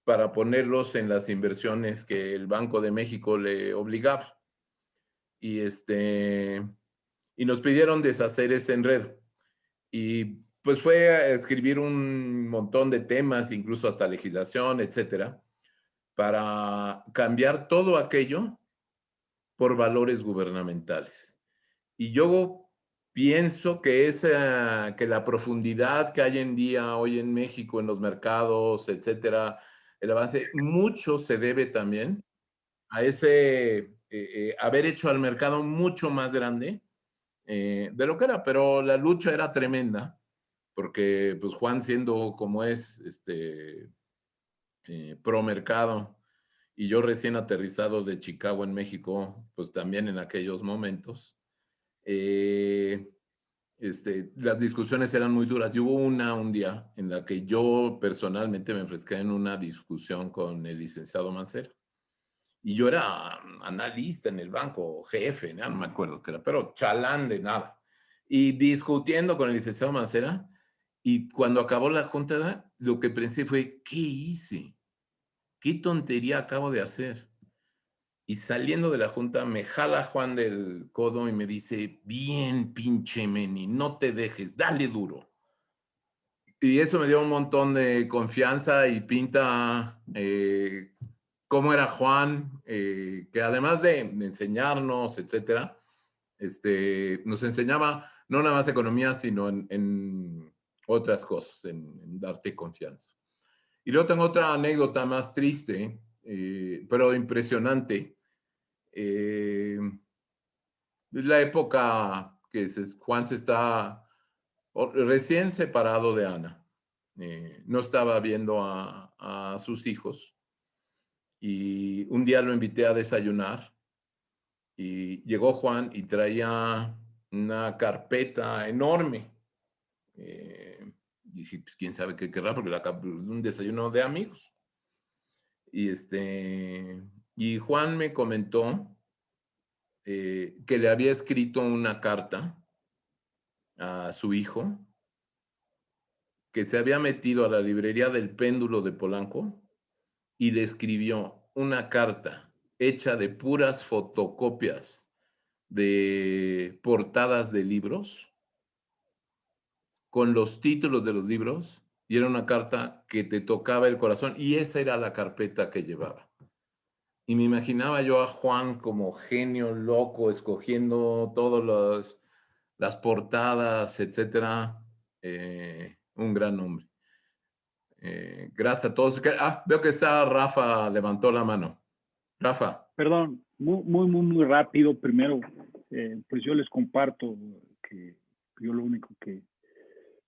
para ponerlos en las inversiones que el Banco de México le obligaba. Y nos pidieron deshacer ese enredo. Y pues fue a escribir un montón de temas, incluso hasta legislación, etcétera, para cambiar todo aquello por valores gubernamentales. Y yo pienso que la profundidad que hay hoy en México, en los mercados, etcétera, el avance, mucho se debe también a haber hecho al mercado mucho más grande de lo que era, pero la lucha era tremenda, porque pues Juan, siendo como es, pro mercado, y yo recién aterrizado de Chicago en México, pues también en aquellos momentos, las discusiones eran muy duras. Y hubo un día en la que yo personalmente me enfresqué en una discusión con el licenciado Mancera. Y yo era analista en el banco, jefe, no me acuerdo qué era, pero chalán de nada. Y discutiendo con el licenciado Mancera, y cuando acabó la junta, lo que pensé fue, ¿qué hice? ¿Qué tontería acabo de hacer? Y saliendo de la junta, me jala Juan del codo y me dice, bien, pinche Meni, no te dejes, dale duro. Y eso me dio un montón de confianza y pinta cómo era Juan, que además de enseñarnos, etcétera, nos enseñaba no nada más economía, sino en otras cosas, en darte confianza. Y luego tengo otra anécdota más triste, pero impresionante. Es la época que Juan se está recién separado de Ana. No estaba viendo a sus hijos. Y un día lo invité a desayunar. Y llegó Juan y traía una carpeta enorme. Dije, pues quién sabe qué querrá, porque es un desayuno de amigos. Y Juan me comentó que le había escrito una carta a su hijo, que se había metido a la librería del Péndulo de Polanco y le escribió una carta hecha de puras fotocopias de portadas de libros, con los títulos de los libros, y era una carta que te tocaba el corazón, y esa era la carpeta que llevaba. Y me imaginaba yo a Juan como genio loco, escogiendo todas las portadas, etcétera. Un gran hombre. Gracias a todos. Veo que Rafa, levantó la mano. Rafa. Perdón, muy rápido. Primero, pues yo les comparto que yo lo único que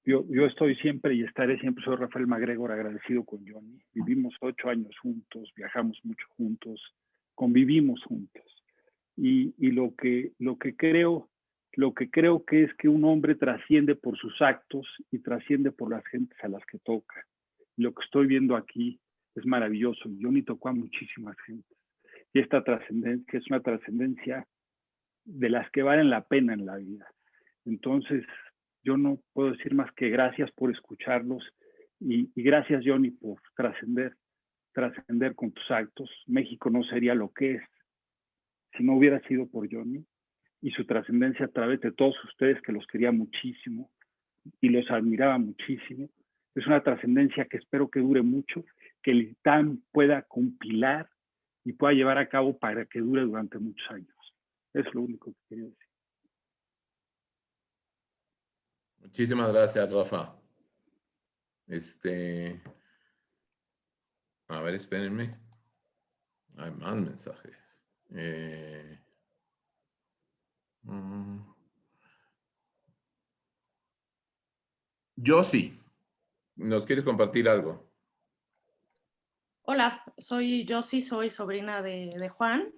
yo estoy siempre y estaré siempre, soy Rafael MacGregor, agradecido con Johnny. Vivimos 8 años juntos, viajamos mucho juntos, convivimos juntos. Y lo que creo que es que un hombre trasciende por sus actos y trasciende por las gentes a las que toca. Lo que estoy viendo aquí es maravilloso. Johnny tocó a muchísimas gentes. Y esta trascendencia es una trascendencia de las que valen la pena en la vida. Entonces, yo no puedo decir más que gracias por escucharlos y gracias, Johnny, por trascender con tus actos. México no sería lo que es si no hubiera sido por Johnny y su trascendencia a través de todos ustedes, que los quería muchísimo y los admiraba muchísimo. Es una trascendencia que espero que dure mucho, que el ITAM pueda compilar y pueda llevar a cabo para que dure durante muchos años. Es lo único que quería decir. Muchísimas gracias, Rafa. A ver, espérenme. Hay más mensajes. Josie, ¿nos quieres compartir algo? Hola, soy Josie, soy sobrina de Juan.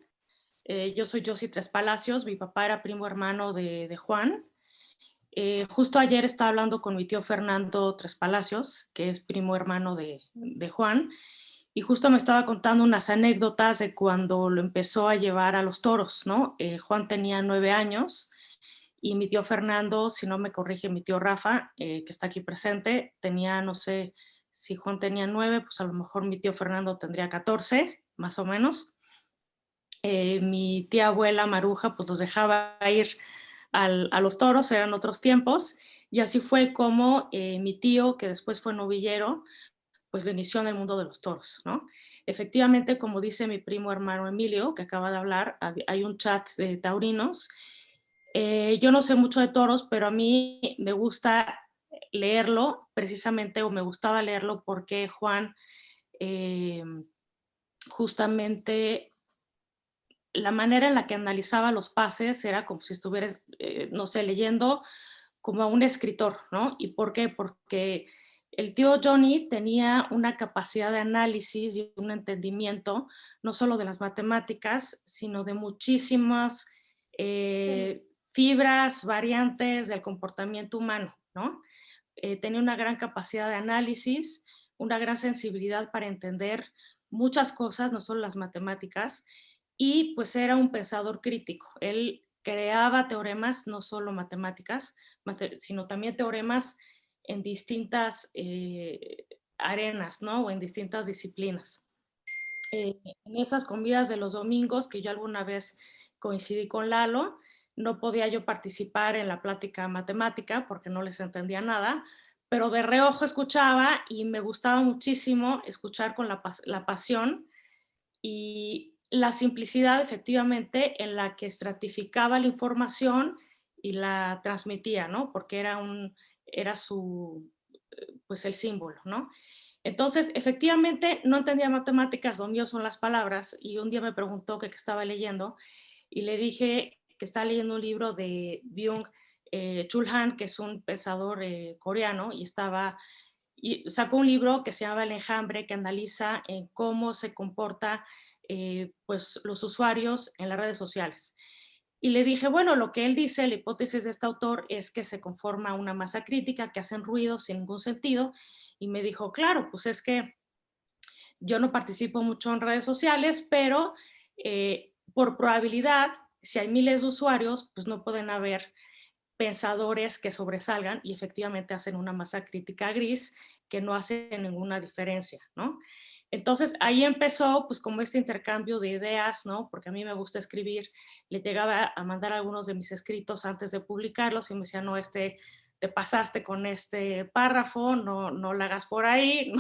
Yo soy Josie Tres Palacios, mi papá era primo hermano de Juan. Justo ayer estaba hablando con mi tío Fernando Tres Palacios, que es primo hermano de Juan, y justo me estaba contando unas anécdotas de cuando lo empezó a llevar a los toros, ¿no? Juan tenía 9 años y mi tío Fernando, si no me corrige mi tío Rafa, que está aquí presente, tenía, no sé, si Juan tenía 9, pues a lo mejor mi tío Fernando tendría 14, más o menos. Mi tía abuela Maruja pues los dejaba ir a los toros, eran otros tiempos, y así fue como mi tío, que después fue novillero, pues lo inició en el mundo de los toros, ¿no? Efectivamente, como dice mi primo hermano Emilio, que acaba de hablar, hay un chat de taurinos. Yo no sé mucho de toros, pero a mí me gusta leerlo precisamente, o me gustaba leerlo porque Juan justamente la manera en la que analizaba los pases era como si estuvieras, no sé, leyendo como a un escritor, ¿no? ¿Y por qué? Porque el tío Johnny tenía una capacidad de análisis y un entendimiento no solo de las matemáticas, sino de muchísimas fibras, variantes del comportamiento humano, ¿no? Tenía una gran capacidad de análisis, una gran sensibilidad para entender muchas cosas, no solo las matemáticas, y pues era un pensador crítico. Él creaba teoremas, no solo matemáticas, sino también teoremas en distintas arenas, ¿no? O en distintas disciplinas. En esas comidas de los domingos, que yo alguna vez coincidí con Lalo, no podía yo participar en la plática matemática porque no les entendía nada, pero de reojo escuchaba y me gustaba muchísimo escuchar con la pasión y la simplicidad efectivamente en la que estratificaba la información y la transmitía, ¿no? Porque era su, pues el símbolo, ¿no? Entonces, efectivamente, no entendía matemáticas, lo mío son las palabras, y un día me preguntó qué estaba leyendo, y le dije que estaba leyendo un libro de Byung-Chul Han, que es un pensador coreano, y sacó un libro que se llama El Enjambre, que analiza cómo se comporta pues, los usuarios en las redes sociales. Y le dije, bueno, lo que él dice, la hipótesis de este autor es que se conforma una masa crítica que hacen ruido sin ningún sentido. Y me dijo, claro, pues es que yo no participo mucho en redes sociales, pero por probabilidad, si hay miles de usuarios, pues no pueden haber pensadores que sobresalgan y efectivamente hacen una masa crítica gris que no hace ninguna diferencia, ¿no? Entonces ahí empezó pues como este intercambio de ideas, ¿no? Porque a mí me gusta escribir, le llegaba a mandar algunos de mis escritos antes de publicarlos y me decía, no, te pasaste con este párrafo, no la hagas por ahí,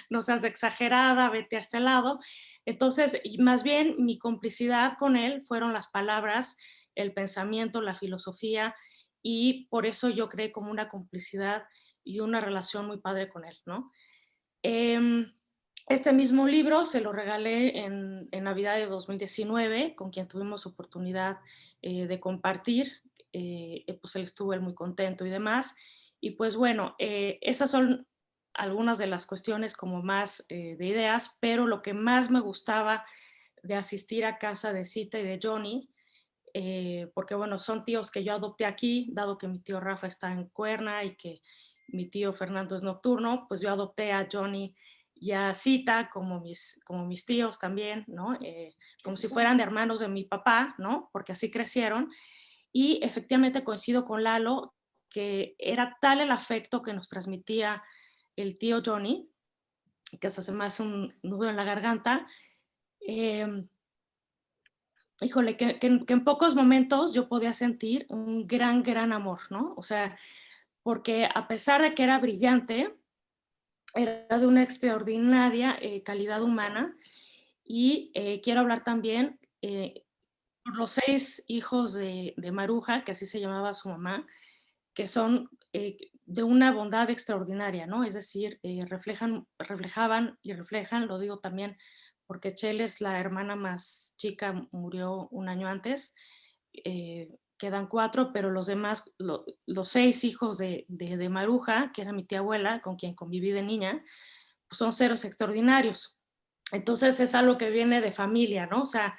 no seas exagerada, vete a este lado. Entonces, más bien mi complicidad con él fueron las palabras, el pensamiento, la filosofía, y por eso yo creé como una complicidad y una relación muy padre con él, ¿no? Este mismo libro se lo regalé en Navidad de 2019, con quien tuvimos oportunidad de compartir, pues él estuvo muy contento y demás, y pues bueno, esas son algunas de las cuestiones como más de ideas, pero lo que más me gustaba de asistir a casa de Cita y de Johnny, porque bueno, son tíos que yo adopté aquí, dado que mi tío Rafa está en Cuerna y que mi tío Fernando es nocturno, pues yo adopté a Johnny y a Cita como mis tíos también, ¿no? Como si fueran de hermanos de mi papá, ¿no? Porque así crecieron. Y efectivamente coincido con Lalo, que era tal el afecto que nos transmitía el tío Johnny, que hasta se me hace un nudo en la garganta, híjole, que en pocos momentos yo podía sentir un gran, gran amor, ¿no? O sea, porque a pesar de que era brillante, era de una extraordinaria calidad humana y quiero hablar también por los 6 hijos de Maruja, que así se llamaba su mamá, que son de una bondad extraordinaria, ¿no? Es decir, reflejaban y reflejan, lo digo también porque Chele es la hermana más chica, murió un año antes, quedan 4, pero los demás, los 6 hijos de Maruja, que era mi tía abuela, con quien conviví de niña, pues son seres extraordinarios. Entonces es algo que viene de familia, ¿no? O sea,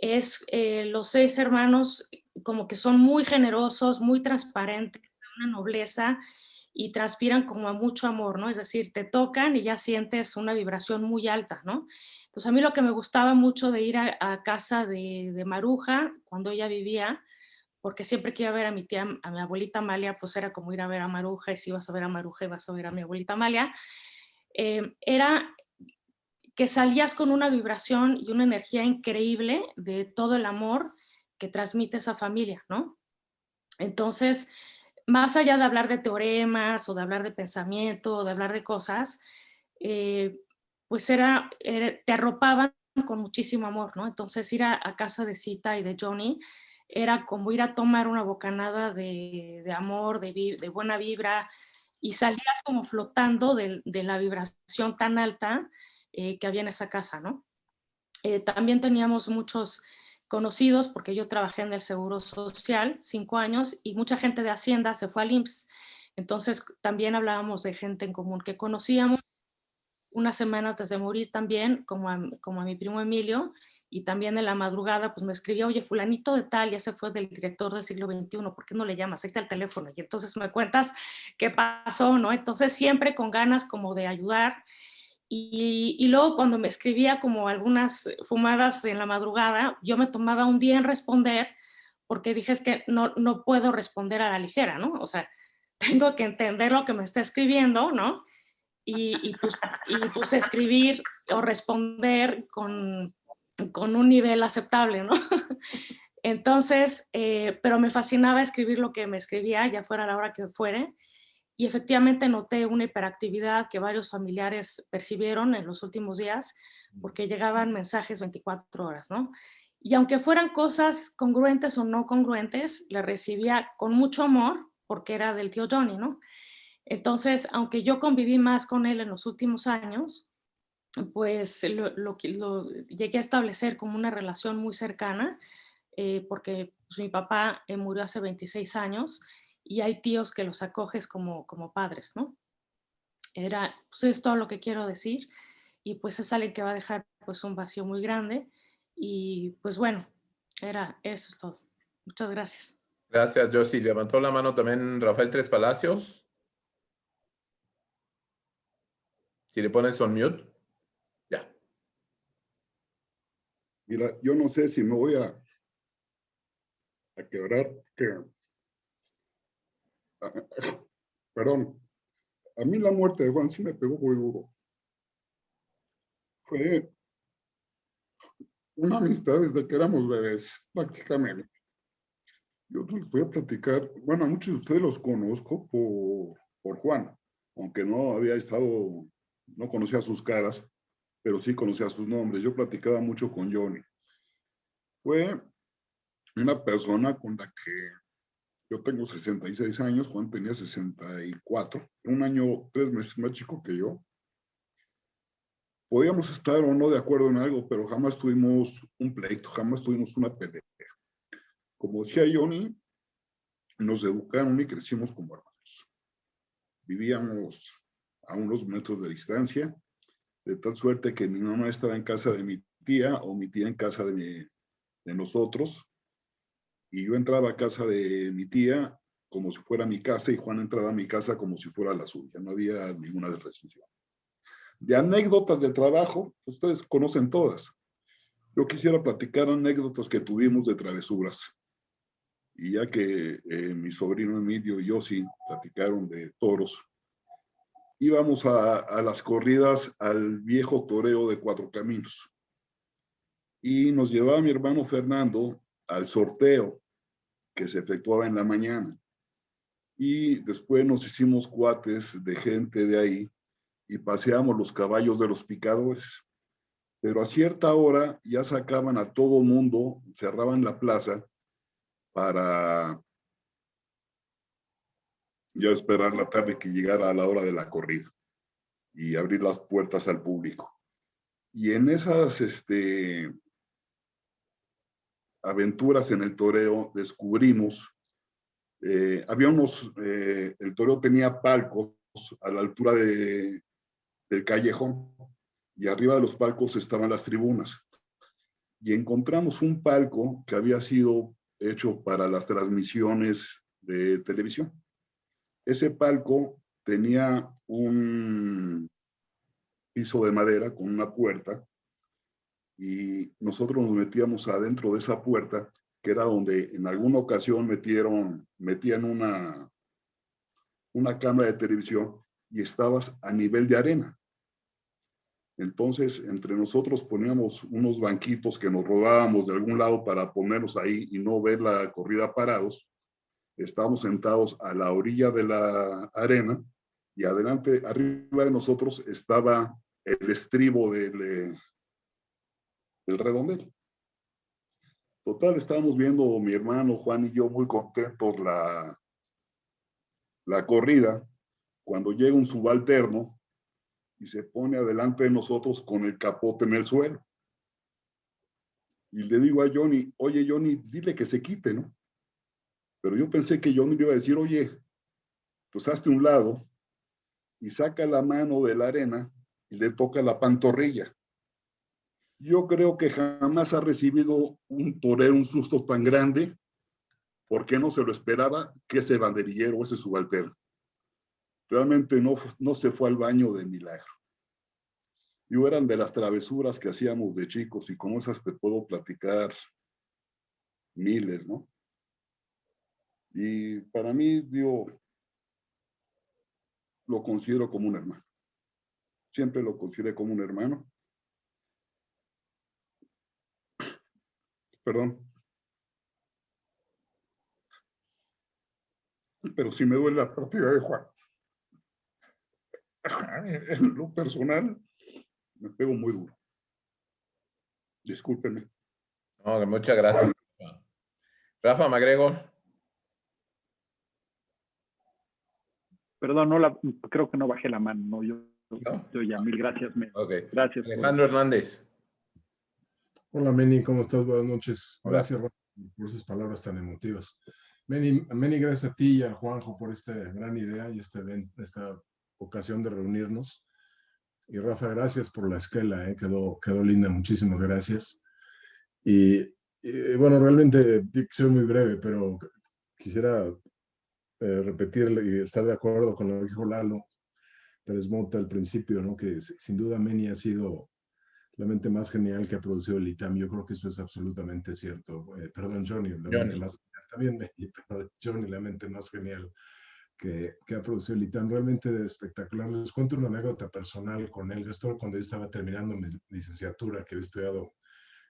los 6 hermanos como que son muy generosos, muy transparentes, una nobleza y transpiran como a mucho amor, ¿no? Es decir, te tocan y ya sientes una vibración muy alta, ¿no? Entonces a mí lo que me gustaba mucho de ir a casa de Maruja cuando ella vivía, porque siempre que iba a ver a mi tía, a mi abuelita Amalia, pues era como ir a ver a Maruja, y si ibas a ver a Maruja, ibas a ver a mi abuelita Amalia, era que salías con una vibración y una energía increíble de todo el amor que transmite esa familia, ¿no? Entonces, más allá de hablar de teoremas o de hablar de pensamiento o de hablar de cosas, pues te arropaban con muchísimo amor, ¿no? Entonces ir a casa de Sita y de Johnny era como ir a tomar una bocanada de amor, de buena vibra, y salías como flotando de la vibración tan alta que había en esa casa, ¿no? También teníamos muchos conocidos, porque yo trabajé en el Seguro Social 5 años y mucha gente de Hacienda se fue al IMSS. Entonces también hablábamos de gente en común que conocíamos. Una semana antes de morir también, como a mi primo Emilio, y también en la madrugada, pues me escribía, oye, fulanito de tal, ya se fue del director del siglo XXI, ¿por qué no le llamas? Ahí está el teléfono. Y entonces me cuentas qué pasó, ¿no? Entonces siempre con ganas como de ayudar. Y luego cuando me escribía como algunas fumadas en la madrugada, yo me tomaba un día en responder, porque dije, es que no puedo responder a la ligera, ¿no? O sea, tengo que entender lo que me está escribiendo, ¿no? Y pues escribir o responder con un nivel aceptable, ¿no? Entonces, pero me fascinaba escribir lo que me escribía, ya fuera a la hora que fuere, y efectivamente noté una hiperactividad que varios familiares percibieron en los últimos días, porque llegaban mensajes 24 horas, ¿no? Y aunque fueran cosas congruentes o no congruentes, le recibía con mucho amor, porque era del tío Johnny, ¿no? Entonces, aunque yo conviví más con él en los últimos años, pues lo llegué a establecer como una relación muy cercana, porque pues, mi papá murió hace 26 años y hay tíos que los acoges como padres, ¿no? Pues es todo lo que quiero decir, y pues es alguien que va a dejar pues un vacío muy grande, y pues bueno, eso es todo. Muchas gracias. Gracias, Josie. Levantó la mano también Rafael Tres Palacios. Si le pones on mute. Ya. Mira, yo no sé si me voy a quebrar, perdón, a mí la muerte de Juan sí me pegó muy duro. Fue una amistad desde que éramos bebés, prácticamente. Yo les voy a platicar, bueno, a muchos de ustedes los conozco por Juan, aunque no había estado, no conocía sus caras, pero sí conocía sus nombres. Yo platicaba mucho con Johnny. Fue una persona con la que yo tengo 66 años, Juan tenía 64, un año, 3 meses más chico que yo. Podíamos estar o no de acuerdo en algo, pero jamás tuvimos un pleito, jamás tuvimos una pelea. Como decía Johnny, nos educaron y crecimos como hermanos. Vivíamos a unos metros de distancia, de tal suerte que mi mamá estaba en casa de mi tía o mi tía en casa de nosotros, y yo entraba a casa de mi tía como si fuera mi casa y Juan entraba a mi casa como si fuera la suya. No había ninguna restricción. De anécdotas de trabajo, ustedes conocen todas. Yo quisiera platicar anécdotas que tuvimos de travesuras. Y ya que mi sobrino Emilio y yo sí platicaron de toros, íbamos a las corridas al viejo toreo de Cuatro Caminos. Y nos llevaba mi hermano Fernando al sorteo que se efectuaba en la mañana. Y después nos hicimos cuates de gente de ahí y paseamos los caballos de los picadores. Pero a cierta hora ya sacaban a todo mundo, cerraban la plaza para ya esperar la tarde que llegara a la hora de la corrida y abrir las puertas al público. Y en esas aventuras en el toreo descubrimos, había el toreo tenía palcos a la altura del callejón y arriba de los palcos estaban las tribunas. Y encontramos un palco que había sido hecho para las transmisiones de televisión. Ese palco tenía un piso de madera con una puerta y nosotros nos metíamos adentro de esa puerta, que era donde en alguna ocasión metían una cámara de televisión y estabas a nivel de arena. Entonces, entre nosotros poníamos unos banquitos que nos rodábamos de algún lado para ponernos ahí y no ver la corrida parados. Estábamos sentados a la orilla de la arena y adelante, arriba de nosotros estaba el estribo del redondel. Total, estábamos viendo mi hermano Juan y yo muy contentos la corrida, cuando llega un subalterno y se pone adelante de nosotros con el capote en el suelo. Y le digo a Johnny, oye Johnny, dile que se quite, ¿no? Pero yo pensé que Johnny le iba a decir, oye, pues hazte un lado y saca la mano de la arena y le toca la pantorrilla. Yo creo que jamás ha recibido un torero un susto tan grande porque no se lo esperaba que ese banderillero, ese subalterno. Realmente no se fue al baño de milagro. Y eran de las travesuras que hacíamos de chicos y con esas te puedo platicar miles, ¿no? Y para mí, yo lo considero como un hermano. Siempre lo consideré como un hermano. Perdón. Pero sí me duele la partida de Juan. En lo personal, me pego muy duro. Discúlpenme. No, muchas gracias. Rafa MacGregor. Perdón, no creo que no bajé la mano. No, yo ya, mil gracias. Okay. Gracias. Alejandro Hernández. Hola, Meni, ¿cómo estás? Buenas noches. Hola. Gracias, Rafa, por esas palabras tan emotivas. Meni, gracias a ti y a Juanjo por esta gran idea y esta ocasión de reunirnos. Y Rafa, gracias por la esquela, quedó linda, muchísimas gracias. Y bueno, realmente soy muy breve, pero quisiera repetir y estar de acuerdo con lo que dijo Lalo Pérez Mota al principio, ¿no? Que sin duda Meni ha sido la mente más genial que ha producido el ITAM. Yo creo que eso es absolutamente cierto. Perdón, Johnny, la mente más genial también, pero Johnny, la mente más genial que ha producido el ITAM. Realmente espectacular. Les cuento una anécdota personal con él. Esto cuando yo estaba terminando mi licenciatura, que había estudiado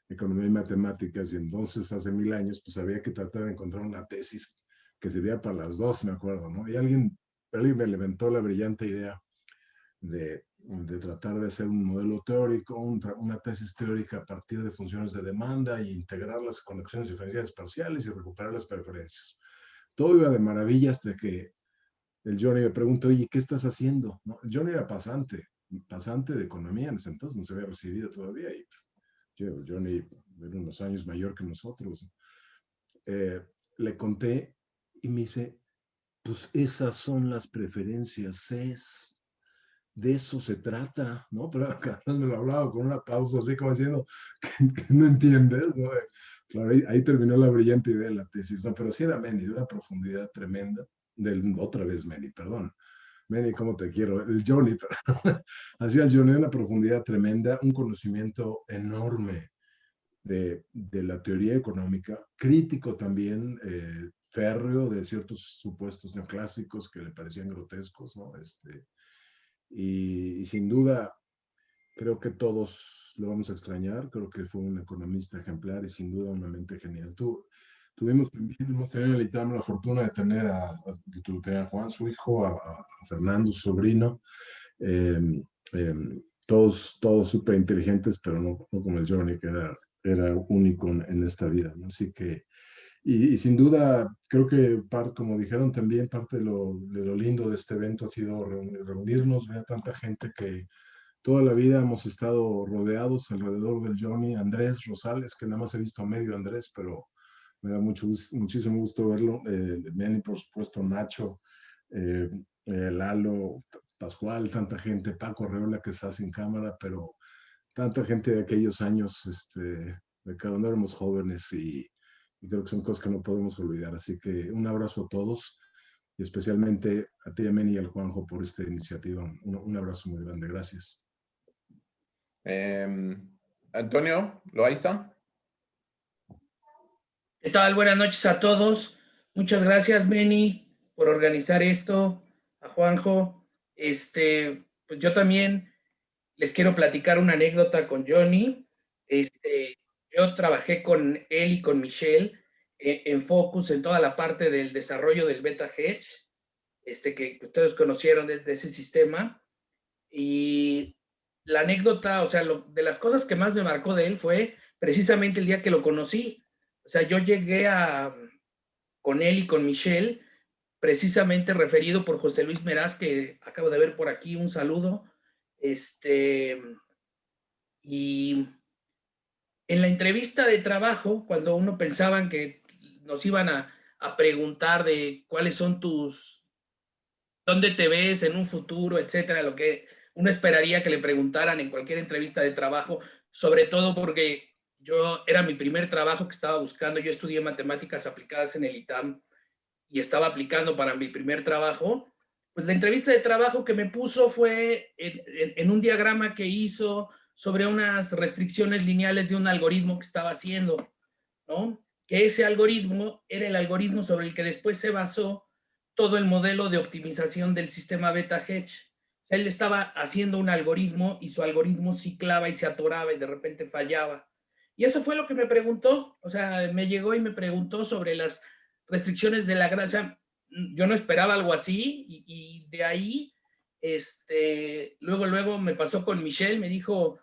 Economía y Matemáticas, y entonces hace 1000 años, pues había que tratar de encontrar una tesis que servía para las dos, me acuerdo, ¿no? Y alguien me levantó la brillante idea de tratar de hacer un modelo teórico, una tesis teórica a partir de funciones de demanda e integrar las conexiones diferenciales parciales y recuperar las preferencias. Todo iba de maravilla hasta que el Johnny me preguntó, oye, ¿qué estás haciendo? ¿No? El Johnny era pasante de economía en ese entonces, no se había recibido todavía. Y Johnny era unos años mayor que nosotros. Le conté y me dice, pues esas son las preferencias CES. De eso se trata, ¿no? Pero acá me lo hablaba con una pausa, así como diciendo que no entiendes, ¿no? Claro, ahí terminó la brillante idea de la tesis, ¿no? Pero sí era Meni, de una profundidad tremenda. Otra vez Meni, perdón. Meni, ¿cómo te quiero? El Johnny, perdón. Hacía el Johnny de una profundidad tremenda, un conocimiento enorme de la teoría económica, crítico también, férreo de ciertos supuestos neoclásicos que le parecían grotescos, ¿no? Y sin duda, creo que todos lo vamos a extrañar. Creo que fue un economista ejemplar y sin duda una mente genial. Hemos tenido en el ITAM la fortuna de tener a Juan, su hijo, a Fernando, su sobrino, todos súper inteligentes, pero no como el Johnny, que era único en esta vida, ¿no? Así que, y sin duda, creo que como dijeron también, parte de lo lindo de este evento ha sido reunirnos, ver a tanta gente que toda la vida hemos estado rodeados alrededor del Johnny. Andrés Rosales, que nada más he visto a medio Andrés, pero me da muchísimo gusto verlo. Manny, por supuesto, Nacho, Lalo, Pascual, tanta gente, Paco Arreola, que está sin cámara, pero tanta gente de aquellos años, de cuando éramos jóvenes, y creo que son cosas que no podemos olvidar. Así que un abrazo a todos. y especialmente a ti, Meni, y al Juanjo por esta iniciativa. Un abrazo muy grande. Gracias. Antonio Loaiza. ¿Qué tal? Buenas noches a todos. Muchas gracias, Meni, por organizar esto. A Juanjo. Pues yo también les quiero platicar una anécdota con Johnny. Yo trabajé con él y con Michelle en Focus, en toda la parte del desarrollo del Beta Hedge, que ustedes conocieron de ese sistema. Y la anécdota, o sea, de las cosas que más me marcó de él fue precisamente el día que lo conocí. O sea, yo llegué con él y con Michelle, precisamente referido por José Luis Meraz, que acabo de ver por aquí, un saludo. Y en la entrevista de trabajo, cuando uno pensaban que nos iban a preguntar de cuáles son dónde te ves en un futuro, etcétera, lo que uno esperaría que le preguntaran en cualquier entrevista de trabajo, sobre todo porque era mi primer trabajo que estaba buscando. Yo estudié matemáticas aplicadas en el ITAM y estaba aplicando para mi primer trabajo. Pues la entrevista de trabajo que me puso fue en un diagrama que hizo sobre unas restricciones lineales de un algoritmo que estaba haciendo, ¿no? Que ese algoritmo era el algoritmo sobre el que después se basó todo el modelo de optimización del sistema Beta Hedge. O sea, él estaba haciendo un algoritmo y su algoritmo ciclaba y se atoraba y de repente fallaba. Y eso fue lo que me preguntó. O sea, me llegó y me preguntó sobre las restricciones de la grasa. Yo no esperaba algo así y de ahí, luego me pasó con Michelle, me dijo,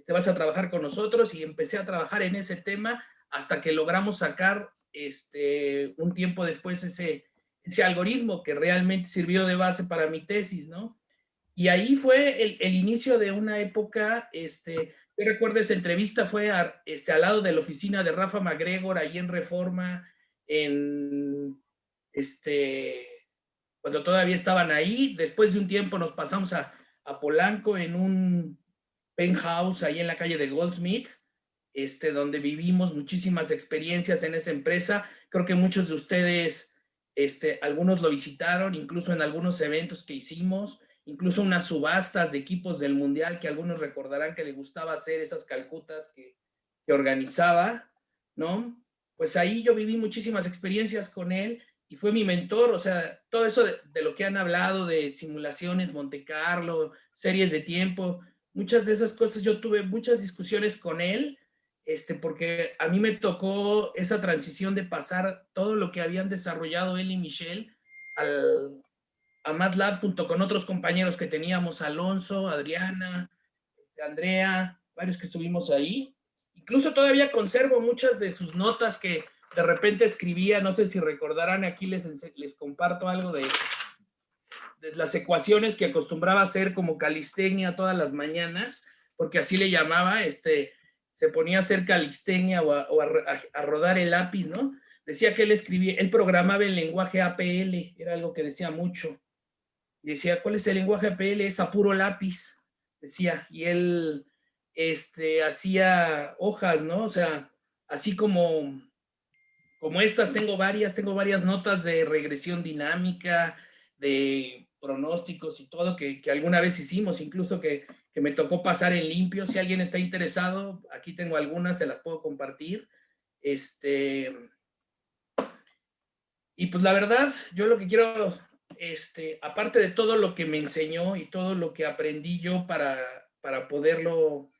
vas a trabajar con nosotros, y empecé a trabajar en ese tema hasta que logramos sacar un tiempo después ese algoritmo que realmente sirvió de base para mi tesis, ¿no? Y ahí fue el inicio de una época. Yo recuerdo esa entrevista, fue al lado de la oficina de Rafa MacGregor, ahí en Reforma, cuando todavía estaban ahí. Después de un tiempo nos pasamos a Polanco en un penthouse ahí en la calle de Goldsmith, donde vivimos muchísimas experiencias en esa empresa. Creo que muchos de ustedes, algunos lo visitaron, incluso en algunos eventos que hicimos, incluso unas subastas de equipos del Mundial que algunos recordarán que le gustaba hacer, esas Calcutas que organizaba, ¿no? Pues ahí yo viví muchísimas experiencias con él y fue mi mentor. O sea, todo eso de lo que han hablado, de simulaciones, Monte Carlo, series de tiempo, muchas de esas cosas yo tuve muchas discusiones con él, porque a mí me tocó esa transición de pasar todo lo que habían desarrollado él y Michelle a MATLAB junto con otros compañeros que teníamos, Alonso, Adriana, Andrea, varios que estuvimos ahí. Incluso todavía conservo muchas de sus notas que de repente escribía. No sé si recordarán, aquí les comparto algo de las ecuaciones que acostumbraba a hacer como calistenia todas las mañanas, porque así le llamaba. Se ponía a hacer calistenia o a rodar el lápiz, ¿no? Decía que él programaba el lenguaje APL, era algo que decía mucho. Y decía, ¿cuál es el lenguaje APL? Es a puro lápiz, decía. Y él hacía hojas, ¿no? O sea, así como estas, tengo varias notas de regresión dinámica, de pronósticos y todo que alguna vez hicimos, incluso que me tocó pasar en limpio. Si alguien está interesado, aquí tengo algunas, se las puedo compartir. Y pues la verdad, yo lo que quiero, aparte de todo lo que me enseñó y todo lo que aprendí yo para poderlo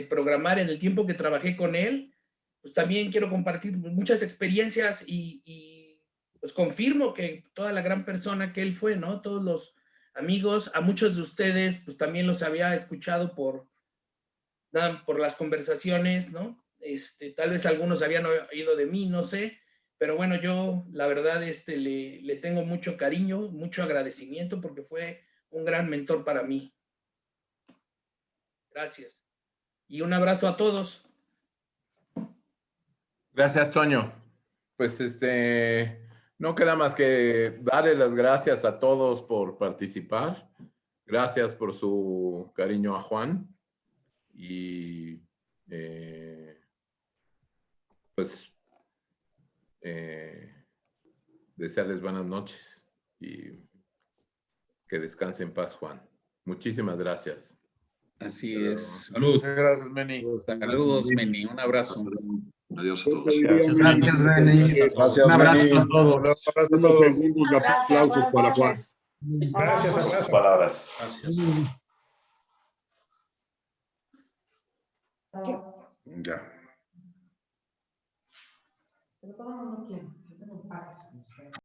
programar en el tiempo que trabajé con él, pues también quiero compartir muchas experiencias y pues confirmo que toda la gran persona que él fue, ¿no? Todos los amigos, a muchos de ustedes, pues también los había escuchado por las conversaciones, ¿no? Tal vez algunos habían oído de mí, no sé, pero bueno, yo la verdad le tengo mucho cariño, mucho agradecimiento, porque fue un gran mentor para mí. Gracias. Y un abrazo a todos. Gracias, Toño. Pues no queda más que darle las gracias a todos por participar. Gracias por su cariño a Juan. Y desearles buenas noches y que descanse en paz, Juan. Muchísimas gracias. Así es. Salud. Gracias, Meni. Saludos, Meni. Un abrazo. Adiós a todos. Gracias, Meni. Gracias, Un abrazo Meni. a todos. Un abrazo a Unos todos. segundos de aplausos para Juan. Gracias, Sus abrazo. palabras. Gracias. Ya. Pero todo el mundo quiere.